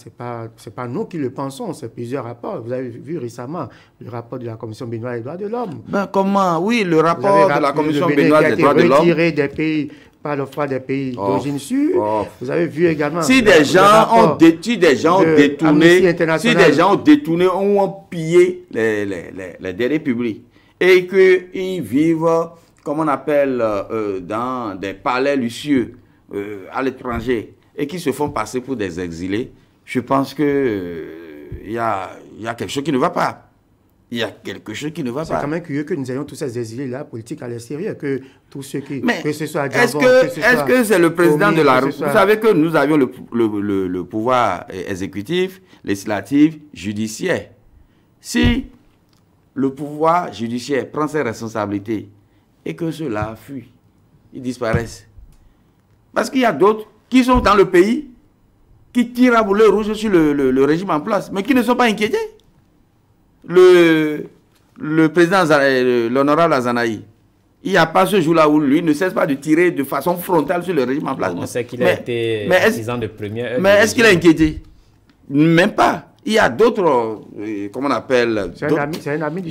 nous qui le pensons, c'est plusieurs rapports. Vous avez vu récemment le rapport de la Commission béninoise des droits de l'homme. Ben comment? Oui, le rapport de la Commission béninoise des droits de l'homme. Retiré des pays, par le droit des pays d'origine sûre. Vous avez vu également. Si des gens ont détourné, ou ont pillé les deniers publics et qu'ils vivent, comme on appelle, dans des palais luxueux à l'étranger, et qui se font passer pour des exilés, je pense que il y a quelque chose qui ne va pas. Il y a quelque chose qui ne va pas. C'est quand même curieux que nous ayons tous ces exilés-là, politiques à l'extérieur, que tous ceux qui... Mais que ce soit est-ce que c'est le président de la République? Vous savez que nous avions le pouvoir exécutif, législatif, judiciaire. Si le pouvoir judiciaire prend ses responsabilités et que ceux-là fuient, ils disparaissent. Parce qu'il y a d'autres qui sont dans le pays, qui tirent à boulet rouge sur le régime en place, mais qui ne sont pas inquiétés. Le président, l'honorable Azanaï, il n'y a pas ce jour-là où lui ne cesse pas de tirer de façon frontale sur le régime en place. On sait qu'il a été président de première heure. Mais est-ce qu'il a inquiété? Même pas. Il y a d'autres, comment on appelle,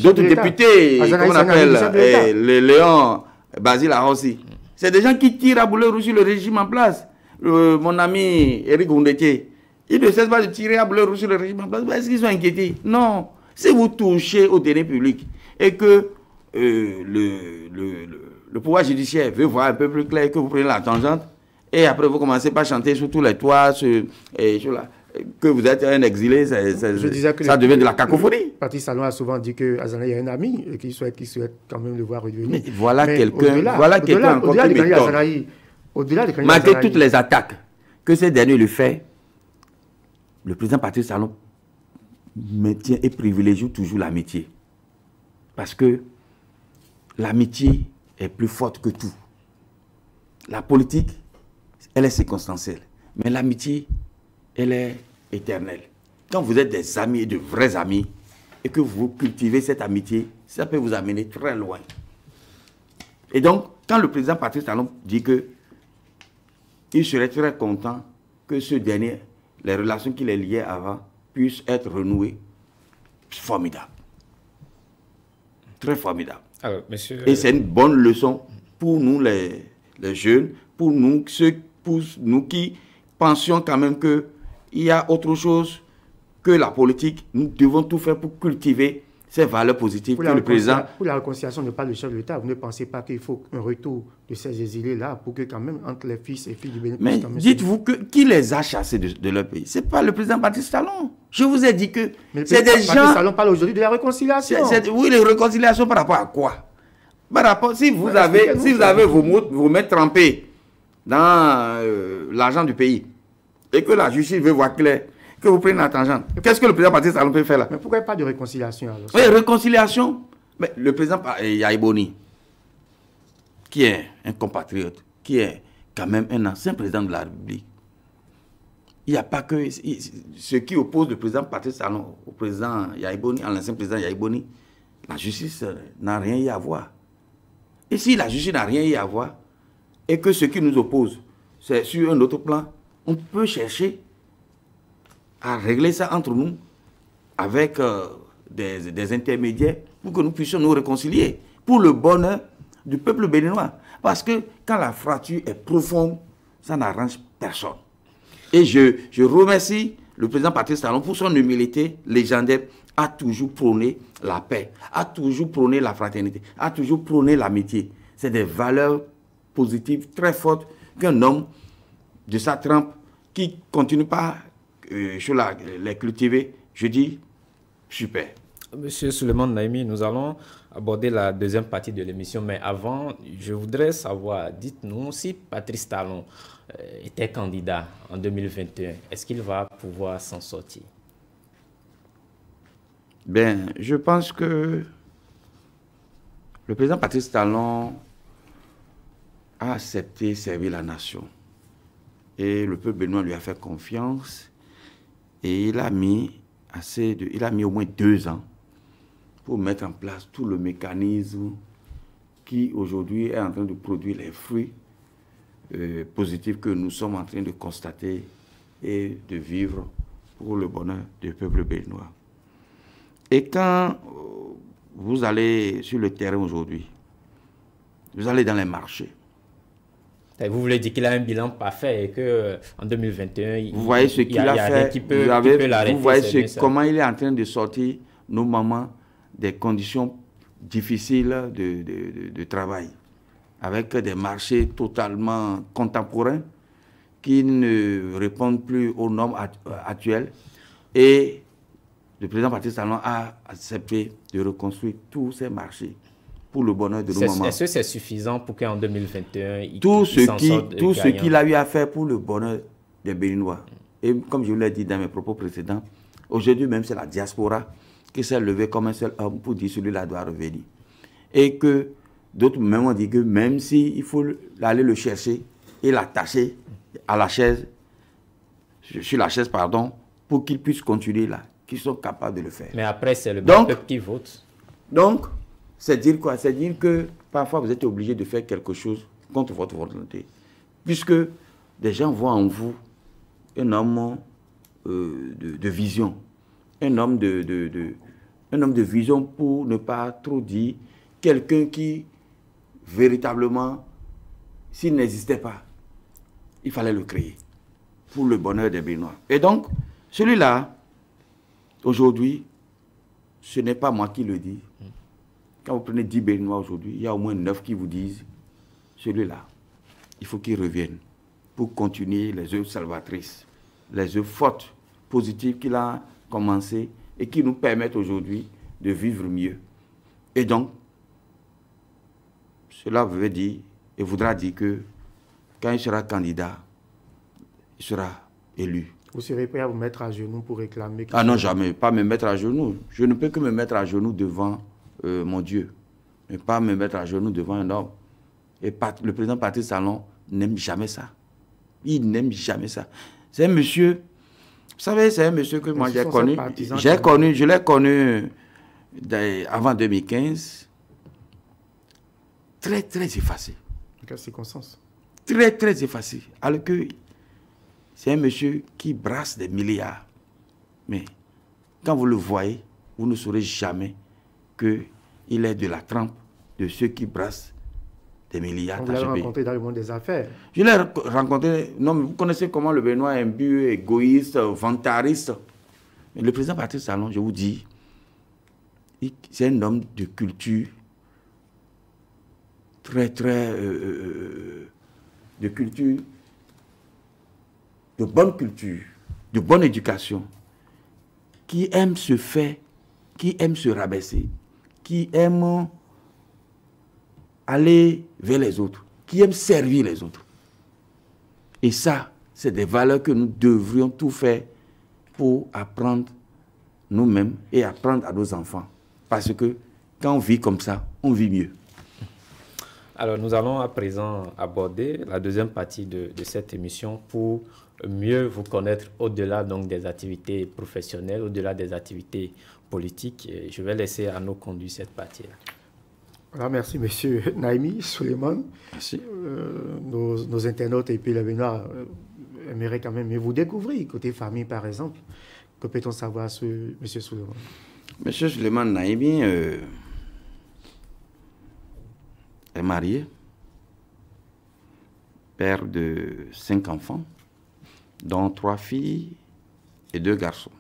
d'autres députés, comment on appelle, Léon Basile Arossi. C'est des gens qui tirent à boulet rouge sur le régime en place. Mon ami Eric Houndetier, il ne cesse pas de tirer à boulet rouge sur le régime en place. Est-ce qu'ils sont inquiétés? Non. Si vous touchez au deniers public et que le pouvoir judiciaire veut voir un peu plus clair, que vous prenez la tangente, et après vous commencez par chanter sur tous les toits, que vous êtes un exilé, ça devient de la cacophonie. Patrice Talon a souvent dit que Azanaï est un ami et qu'il souhaite quand même le voir revenir. Mais voilà quelqu'un encore qui m'étonne. Malgré toutes les attaques que ces derniers lui font, le président Patrice Talon maintient et privilégie toujours l'amitié. Parce que l'amitié est plus forte que tout. La politique, elle est circonstancielle. Mais l'amitié, elle est éternelle. Quand vous êtes des amis, de vrais amis, et que vous cultivez cette amitié, ça peut vous amener très loin. Et donc, quand le président Patrice Talon dit que il serait très content que ce dernier, les relations qu'il est liées avant, puissent être renouées, formidable. Très formidable. Alors, monsieur... Et c'est une bonne leçon pour nous les jeunes, pour nous qui pensions quand même qu'il y a autre chose que la politique. Nous devons tout faire pour cultiver ces valeurs positives que le président... Pour la réconciliation, ne pas le chef de l'État. Vous ne pensez pas qu'il faut un retour de ces exilés-là pour que quand même, entre les fils et filles du bénéfice... Mais dites-vous qui les a chassés de leur pays? Ce n'est pas le président Patrice Talon. Je vous ai dit que c'est des gens... Patrice Talon parle aujourd'hui de la réconciliation. Oui, la réconciliation par rapport à quoi? Par rapport... Si vous avez vos mains trempées dans l'argent du pays et que la justice veut voir clair, que vous prenez la tangente. Qu'est-ce que le président Patrice Talon peut faire là? Mais pourquoi pas de réconciliation alors? Oui, réconciliation. Mais le président Yahi Boni, qui est un compatriote, qui est quand même un ancien président de la République, il n'y a pas que ce qui oppose le président Patrice Talon au président Yahi Boni, à l'ancien président Yahi Boni, la justice n'a rien eu à voir. Et si la justice n'a rien eu à voir, et que ce qui nous oppose, c'est sur un autre plan, on peut chercher à régler ça entre nous avec des intermédiaires pour que nous puissions nous réconcilier pour le bonheur du peuple béninois. Parce que quand la fracture est profonde, ça n'arrange personne. Et je remercie le président Patrice Talon pour son humilité légendaire, a toujours prôné la paix, a toujours prôné la fraternité, a toujours prôné l'amitié. C'est des valeurs positives très fortes qu'un homme de sa trempe qui continue pas les cultiver, je dis super. Monsieur Souleymane Naimi, nous allons aborder la deuxième partie de l'émission, mais avant, je voudrais savoir, dites-nous, si Patrice Talon était candidat en 2021, est-ce qu'il va pouvoir s'en sortir? Bien, je pense que le président Patrice Talon a accepté servir la nation. Et le peuple béninois lui a fait confiance. Et il a mis au moins 2 ans pour mettre en place tout le mécanisme qui aujourd'hui est en train de produire les fruits positifs que nous sommes en train de constater et de vivre pour le bonheur du peuple béninois. Et quand vous allez sur le terrain aujourd'hui, vous allez dans les marchés. Vous voulez dire qu'il a un bilan parfait et qu'en 2021, vous voyez ce qu'il a fait, vous voyez comment il est en train de sortir nos mamans des conditions difficiles de travail, avec des marchés totalement contemporains qui ne répondent plus aux normes actuelles. Et le président Patrice Talon a accepté de reconstruire tous ces marchés pour le bonheur de nos mamans. Est-ce que c'est suffisant pour qu'en 2021, tout ce qu'il a eu à faire pour le bonheur des Béninois. Et comme je vous l'ai dit dans mes propos précédents, aujourd'hui même c'est la diaspora qui s'est levée comme un seul homme pour dire celui-là doit revenir. Et que d'autres même ont dit que même s'il faut aller le chercher et l'attacher à la chaise, sur la chaise, pardon, pour qu'il puisse continuer là, qu'ils sont capables de le faire. Mais après, c'est le peuple qui vote. Donc, c'est dire quoi? C'est dire que parfois vous êtes obligé de faire quelque chose contre votre volonté. Puisque des gens voient en vous un homme de vision. Un homme de vision, pour ne pas trop dire, quelqu'un qui, véritablement, s'il n'existait pas, il fallait le créer pour le bonheur des Béninois. Et donc, celui-là, aujourd'hui, ce n'est pas moi qui le dis. Quand vous prenez 10 Béninois aujourd'hui, il y a au moins 9 qui vous disent, celui-là, il faut qu'il revienne pour continuer les œuvres salvatrices, les œuvres fortes, positives qu'il a commencées et qui nous permettent aujourd'hui de vivre mieux. Et donc, cela veut dire et voudra dire que quand il sera candidat, il sera élu. Vous serez prêt à vous mettre à genoux pour réclamer... Ah non, jamais, pas me mettre à genoux. Je ne peux que me mettre à genoux devant mon Dieu, mais pas me mettre à genoux devant un homme. Et le président Patrice Talon n'aime jamais ça. Il n'aime jamais ça. C'est un monsieur, vous savez, c'est un monsieur que moi j'ai connu. Je l'ai connu avant 2015. Très, très effacé. En quelles circonstances? Très, très effacé. Alors que c'est un monsieur qui brasse des milliards. Mais quand vous le voyez, vous ne saurez jamais qu'il est de la trempe de ceux qui brassent des milliards. Vous l'avez rencontré dans le monde des affaires. Je l'ai rencontré. Non, mais vous connaissez comment le Béninois est imbu, égoïste, vantariste. Mais le président Patrice Talon, je vous dis, c'est un homme de culture, très, très... de culture, de bonne culture, de bonne éducation, qui aime se faire, qui aime se rabaisser, qui aime aller vers les autres, qui aime servir les autres. Et ça, c'est des valeurs que nous devrions tout faire pour apprendre nous-mêmes et apprendre à nos enfants. Parce que quand on vit comme ça, on vit mieux. Alors, nous allons à présent aborder la deuxième partie de cette émission pour mieux vous connaître au-delà donc des activités professionnelles, au-delà des activités politiques. Et je vais laisser Arnaud conduire cette partie-là. Voilà, merci M. Naimi Suleiman. Merci. Nos internautes et puis les Béninois aimeraient quand même vous découvrir, côté famille par exemple. Que peut-on savoir sur M. Suleiman? M. Suleiman Naimi est marié, père de 5 enfants, dont 3 filles et 2 garçons.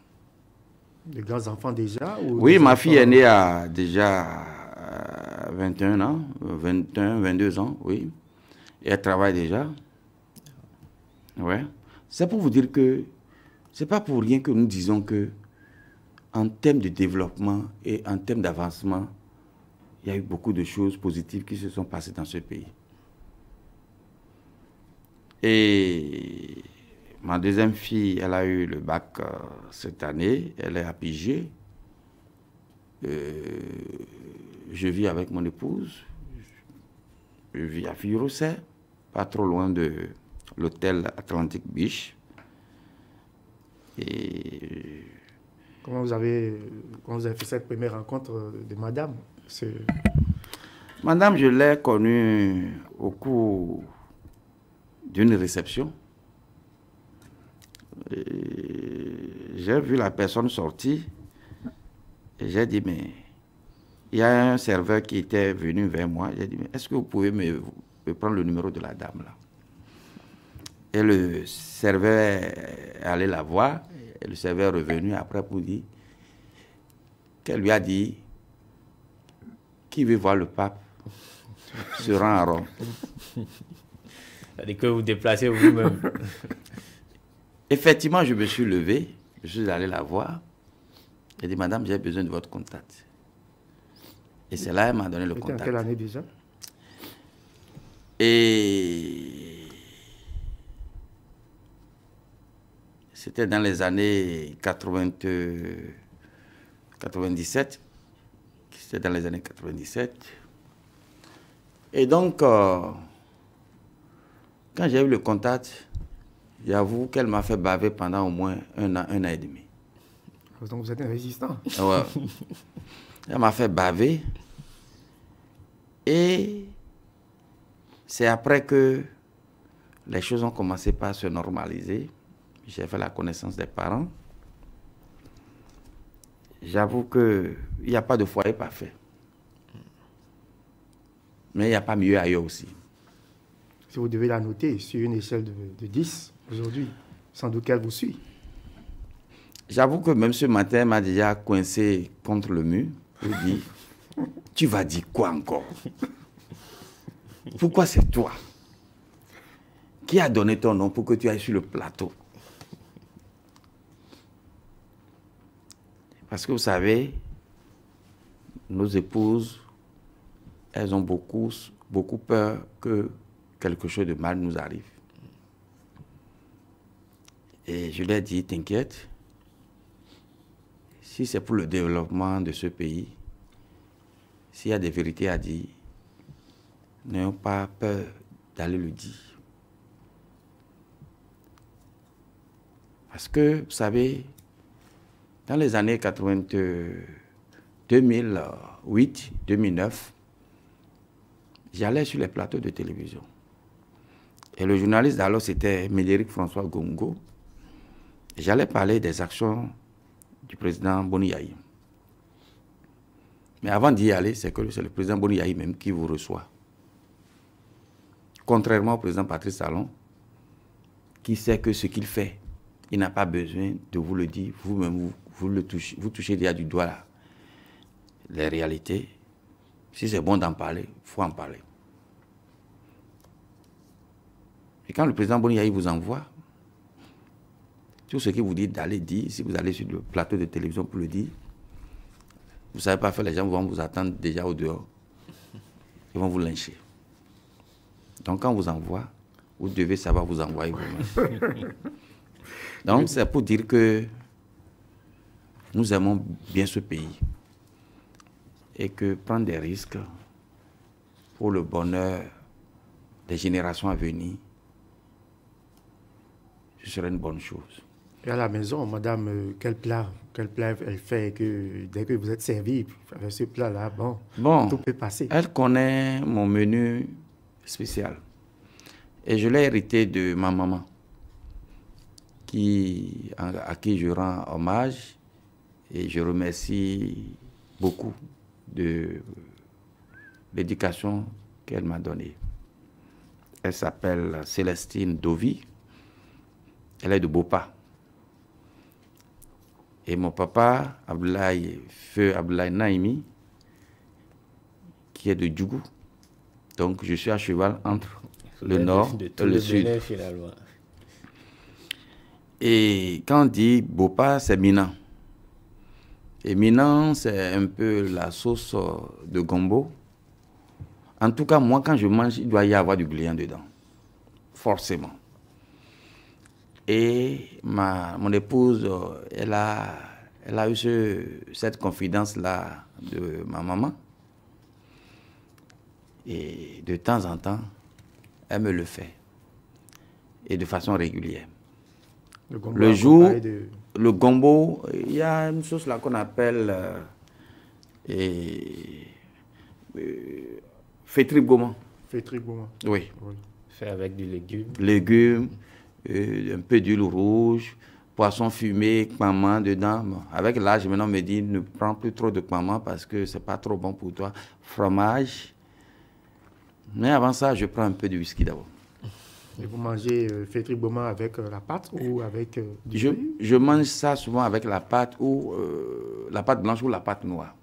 De grands enfants déjà? Oui, ma fille est née à déjà 21 ans, 21, 22 ans, oui. Et elle travaille déjà. Ouais. C'est pour vous dire que c'est pas pour rien que nous disons que en termes de développement et en termes d'avancement, il y a eu beaucoup de choses positives qui se sont passées dans ce pays. Et ma deuxième fille, elle a eu le bac cette année, elle est à Pigé. je vis avec mon épouse. Je vis à Virosset, pas trop loin de l'hôtel Atlantic Beach. Et comment vous avez fait cette première rencontre de madame? Madame, je l'ai connue au cours d'une réception. J'ai vu la personne sortir et j'ai dit, mais il y a un serveur qui était venu vers moi. J'ai dit, mais est-ce que vous pouvez me prendre le numéro de la dame là? Et le serveur est allé la voir. Et le serveur est revenu après pour dire qu'elle lui a dit, qui veut voir le pape se rend à Rome. C'est-à-dire que vous déplacez vous-même. Effectivement, je me suis levé, je suis allé la voir. J'ai dit, madame, j'ai besoin de votre contact. Et c'est là qu'elle m'a donné le contact. C'était en quelle année déjà? Et c'était dans les années 97. C'était dans les années 97. Et donc, quand j'ai eu le contact, j'avoue qu'elle m'a fait baver pendant au moins un an et demi. Donc vous êtes un résistant. Ouais. Elle m'a fait baver. Et c'est après que les choses ont commencé par se normaliser. J'ai fait la connaissance des parents. J'avoue qu'il n'y a pas de foyer parfait. Mais il n'y a pas mieux ailleurs aussi. Si vous devez la noter sur une échelle de 10 aujourd'hui, sans doute qu'elle vous suit. J'avoue que même ce matin, elle m'a déjà coincé contre le mur. Il dit, tu vas dire quoi encore? Pourquoi c'est toi? Qui a donné ton nom pour que tu ailles sur le plateau? Parce que vous savez, nos épouses, elles ont beaucoup peur que quelque chose de mal nous arrive. Et je leur ai dit, t'inquiète, si c'est pour le développement de ce pays, s'il y a des vérités à dire, n'ayons pas peur d'aller le dire. Parce que, vous savez, dans les années 2008, 2009, j'allais sur les plateaux de télévision. Et le journaliste d'alors, c'était Médéric François Gongo. J'allais parler des actions du président Boni Yayi. Mais avant d'y aller, c'est le président Boni Yayi même qui vous reçoit. Contrairement au président Patrice Talon, qui sait que ce qu'il fait, il n'a pas besoin de vous le dire. Vous-même, vous touchez déjà du doigt là, les réalités. Si c'est bon d'en parler, il faut en parler. Et quand le président Boni Yayi vous envoie, tout ce qu'il vous dit d'aller dire, si vous allez sur le plateau de télévision pour le dire, vous ne savez pas faire, les gens vont vous attendre déjà au dehors. Ils vont vous lyncher. Donc quand on vous envoie, vous devez savoir vous envoyer vous-même. Donc c'est pour dire que nous aimons bien ce pays et que prendre des risques pour le bonheur des générations à venir, ce serait une bonne chose. Et à la maison, madame, quel plat elle fait que dès que vous êtes servi avec ce plat-là, bon, tout peut passer. Elle connaît mon menu spécial. Et je l'ai hérité de ma maman, à qui je rends hommage et je remercie beaucoup de l'éducation qu'elle m'a donnée. Elle s'appelle Célestine Dovi. Elle est de Bopa. Et mon papa, Feu Abdoulaye Naimi, qui est de Djougou. Donc je suis à cheval entre le nord et le sud. Et quand on dit Bopa, c'est Minan. Et Minan, c'est un peu la sauce de gombo. En tout cas, moi, quand je mange, il doit y avoir du gluant dedans. Forcément. Et mon épouse, elle a Elle a eu cette confidence-là de ma maman. Et de temps en temps, elle me le fait. Et de façon régulière. Le jour, le gombo, il y a une chose là qu'on appelle fétri goman. Fétri goman. Oui. Fait avec du légume. Légumes, un peu d'huile rouge, poisson fumé, maman dedans. Bon, avec l'âge, maintenant, on me dit ne prends plus trop de maman parce que c'est pas trop bon pour toi. Fromage. Mais avant ça, je prends un peu de whisky d'abord. Et vous mangez fétri goman avec la pâte ou avec du riz? Je mange ça souvent avec la pâte ou la pâte blanche ou la pâte noire.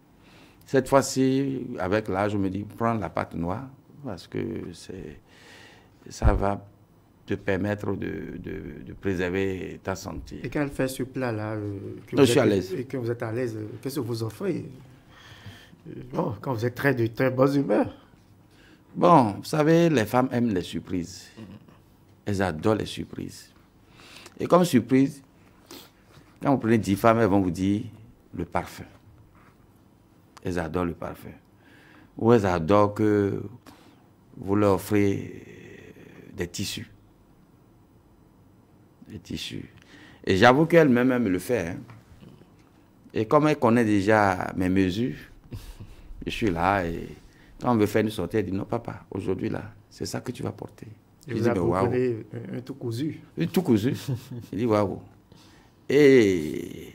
Cette fois-ci, avec l'âge, je me dis prends la pâte noire parce que ça va te permettre de préserver ta santé. Et quand elle fait ce plat-là, je suis à l'aise. Et que vous êtes à l'aise, qu'est-ce que vous offrez? Bon, quand vous êtes de très bonne humeur. Bon, vous savez, les femmes aiment les surprises. Elles adorent les surprises. Et comme surprise, quand vous prenez 10 femmes, elles vont vous dire le parfum. Elles adorent le parfum. Ou elles adorent que vous leur offrez des tissus. Des tissus. Et j'avoue qu'elle-même, elle me le fait. Hein. Et comme elle connaît déjà mes mesures, je suis là et quand on veut faire une sortie, elle dit non, papa, aujourd'hui là, c'est ça que tu vas porter. Et vous prenez un tout cousu. Un tout cousu. Je dis waouh. Et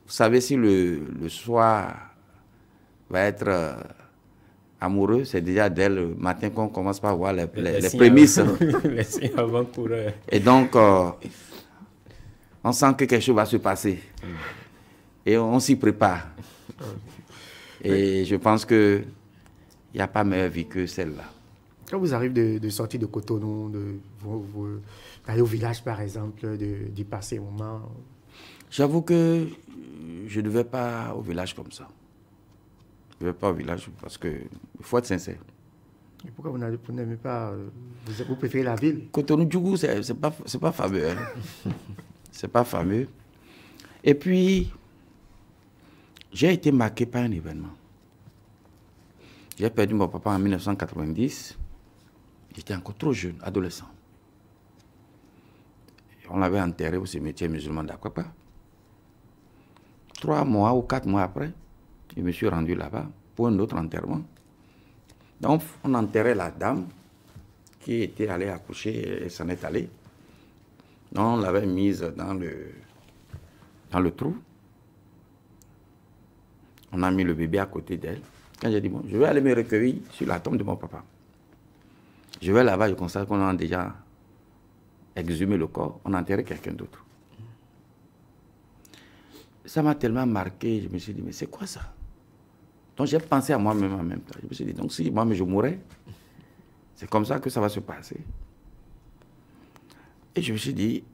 vous savez, si le soir va être amoureux, c'est déjà dès le matin qu'on commence par voir les prémices. Les signes avant-coureurs. Et donc, on sent que quelque chose va se passer. Et on s'y prépare. Et je pense qu'il n'y a pas meilleure vie que celle-là. Quand vous arrivez de sortir de Cotonou, d'aller au village par exemple, d'y passer un moment. J'avoue que je ne vais pas au village comme ça. Je ne vais pas au village parce qu'il faut être sincère. Et pourquoi vous n'aimez pas, vous préférez la ville? Cotonou-Djougou, c'est pas fameux. Hein. C'est pas fameux. Et puis, j'ai été marqué par un événement. J'ai perdu mon papa en 1990. J'étais encore trop jeune, adolescent. On l'avait enterré au cimetière musulman d'Akwapa. 3 mois ou 4 mois après, je me suis rendu là-bas pour un autre enterrement. Donc, on enterrait la dame qui était allée accoucher et s'en est allée. Donc, on l'avait mise dans le trou. On a mis le bébé à côté d'elle. Quand j'ai dit, bon, je vais aller me recueillir sur la tombe de mon papa. Je vais là-bas, je constate qu'on a déjà exhumé le corps, on a enterré quelqu'un d'autre. Ça m'a tellement marqué, je me suis dit, mais c'est quoi ça? Donc j'ai pensé à moi-même en même temps. Je me suis dit, donc si moi-même je mourrais, c'est comme ça que ça va se passer. Et je me suis dit,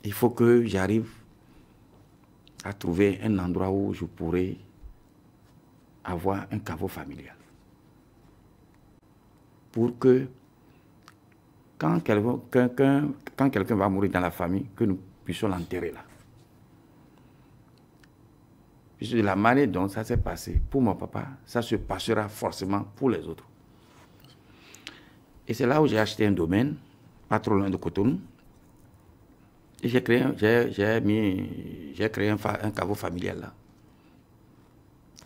il faut que j'arrive à trouver un endroit où je pourrais avoir un caveau familial. Pour que quand quelqu'un va mourir dans la famille, que nous puissions l'enterrer là. Puisque de la manière dont ça s'est passé pour mon papa, ça se passera forcément pour les autres. Et c'est là où j'ai acheté un domaine, pas trop loin de Cotonou. Et j'ai créé un caveau familial là.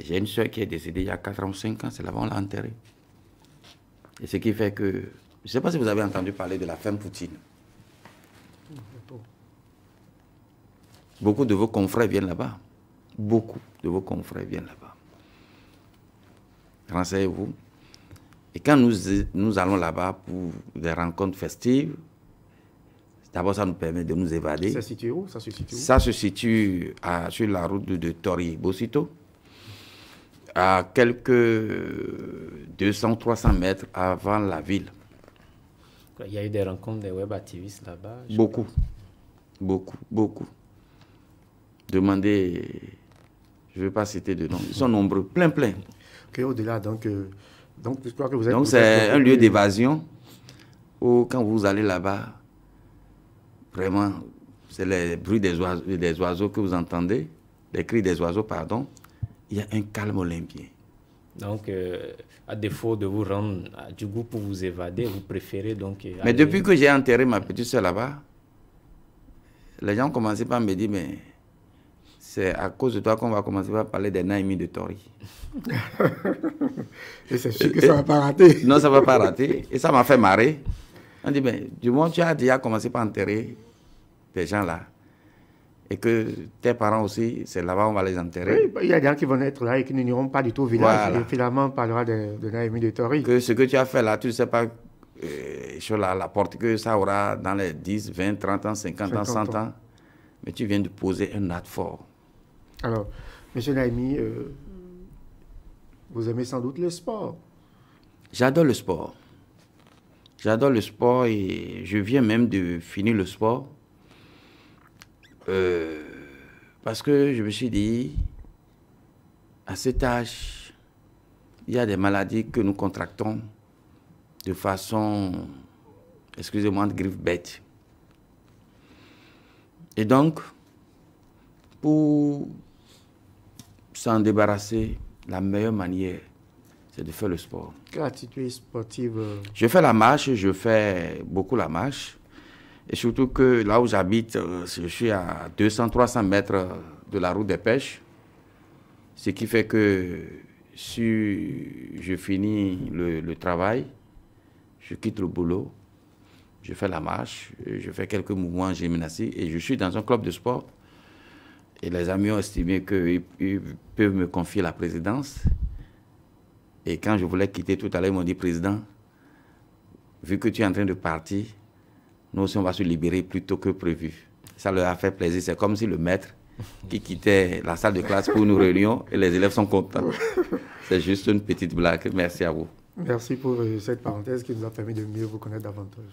J'ai une soeur qui est décédée il y a 4 ans ou 5 ans, c'est là-bas on l'a enterrée. Et ce qui fait que, je ne sais pas si vous avez entendu parler de la femme Poutine. Beaucoup de vos confrères viennent là-bas. Beaucoup de vos confrères viennent là-bas. Renseignez-vous. Et quand nous allons là-bas pour des rencontres festives, d'abord ça nous permet de nous évader. Ça se situe où? Ça se situe où? Ça se situe sur la route de Tori-Bosito, à quelques 200-300 mètres avant la ville. Il y a eu des rencontres des web activistes là-bas? Beaucoup. Demandez, je ne vais pas citer de nom, ils sont nombreux, plein. Ok, au-delà, donc je crois que vous êtes... Donc c'est un lieu d'évasion où quand vous allez là-bas, vraiment, c'est les bruits des oiseaux que vous entendez, les cris des oiseaux, pardon. Il y a un calme olympien. Donc, à défaut de vous rendre à Djougou pour vous évader, vous préférez donc... Mais depuis que j'ai enterré ma petite soeur là-bas, les gens commençaient par me dire, mais c'est à cause de toi qu'on va commencer par parler des Naimi de Tori. Et c'est sûr que ça ne va pas rater. Non, ça ne va pas rater. Et ça m'a fait marrer. On dit, mais du moment que tu as déjà commencé par enterrer des gens là, et que tes parents aussi, c'est là-bas on va les enterrer. Oui, il y a des gens qui vont être là et qui n'iront pas du tout au village. Voilà. Et finalement, on parlera de Naimi de Tori. Que ce que tu as fait là, tu ne sais pas sur la porte que ça aura dans les 10, 20, 30 ans, 50 ans, 100 ans. Mais tu viens de poser un acte fort. Alors, M. Naimi, vous aimez sans doute le sport. J'adore le sport. J'adore le sport et je viens même de finir le sport. Parce que je me suis dit, à cet âge, il y a des maladies que nous contractons de façon, excusez-moi, de griffe bête. Et donc, pour s'en débarrasser, la meilleure manière, c'est de faire le sport. Quelle attitude sportive? Je fais la marche, je fais beaucoup la marche. Et surtout que là où j'habite, je suis à 200-300 mètres de la route des pêches. Ce qui fait que si je finis le travail, je quitte le boulot, je fais la marche, je fais quelques mouvements gymnastiques et je suis dans un club de sport. Et les amis ont estimé qu'ils peuvent me confier la présidence. Et quand je voulais quitter tout à l'heure, ils m'ont dit, président, vu que tu es en train de partir, nous aussi on va se libérer plus tôt que prévu. Ça leur a fait plaisir. C'est comme si le maître qui quittait la salle de classe pour une réunion et les élèves sont contents. C'est juste une petite blague. Merci à vous. Merci pour cette parenthèse qui nous a permis de mieux vous connaître davantage.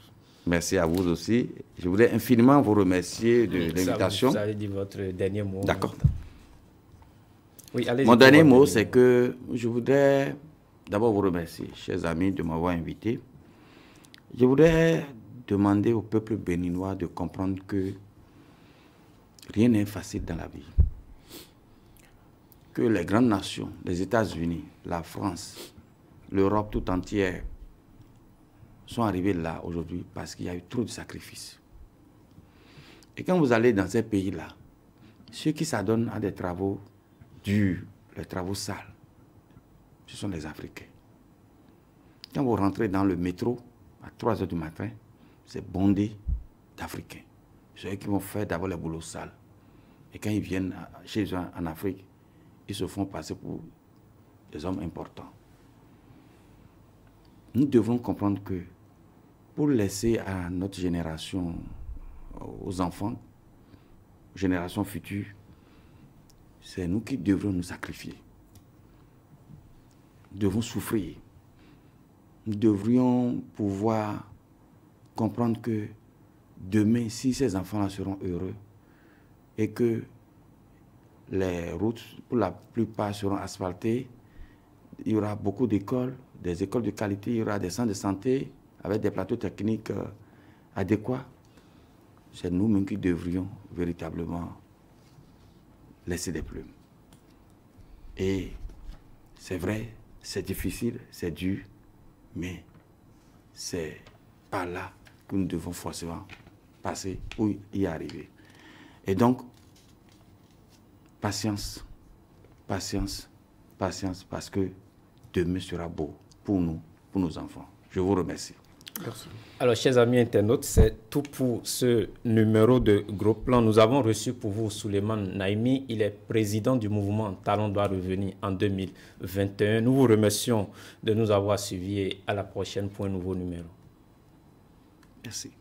Merci à vous aussi. Je voudrais infiniment vous remercier de l'invitation. Vous allez dire votre dernier mot. D'accord. Oui, allez-y. Mon dernier mot, c'est que je voudrais d'abord vous remercier, chers amis, de m'avoir invité. Je voudrais demander au peuple béninois de comprendre que rien n'est facile dans la vie. Que les grandes nations, les États-Unis, la France, l'Europe tout entière sont arrivés là aujourd'hui parce qu'il y a eu trop de sacrifices. Et quand vous allez dans ces pays-là, ceux qui s'adonnent à des travaux durs, les travaux sales, ce sont les Africains. Quand vous rentrez dans le métro à 3 h du matin, c'est bondé d'Africains. Ceux qui vont faire d'abord les boulots sales. Et quand ils viennent chez eux en Afrique, ils se font passer pour des hommes importants. Nous devons comprendre que pour laisser à notre génération, aux enfants, générations futures, c'est nous qui devrons nous sacrifier. Nous devons souffrir. Nous devrions pouvoir comprendre que demain, si ces enfants-là seront heureux et que les routes, pour la plupart, seront asphaltées, il y aura beaucoup d'écoles, des écoles de qualité, il y aura des centres de santé avec des plateaux techniques adéquats. C'est nous-mêmes qui devrions véritablement laisser des plumes. Et c'est vrai, c'est difficile, c'est dur, mais c'est par là que nous devons forcément passer ou y arriver. Et donc, patience, patience, patience, parce que demain sera beau pour nous, pour nos enfants. Je vous remercie. Merci. Alors, chers amis internautes, c'est tout pour ce numéro de Gros Plan. Nous avons reçu pour vous Suleiman Naimi. Il est président du mouvement Talon doit revenir en 2021. Nous vous remercions de nous avoir suivis et à la prochaine pour un nouveau numéro. Merci.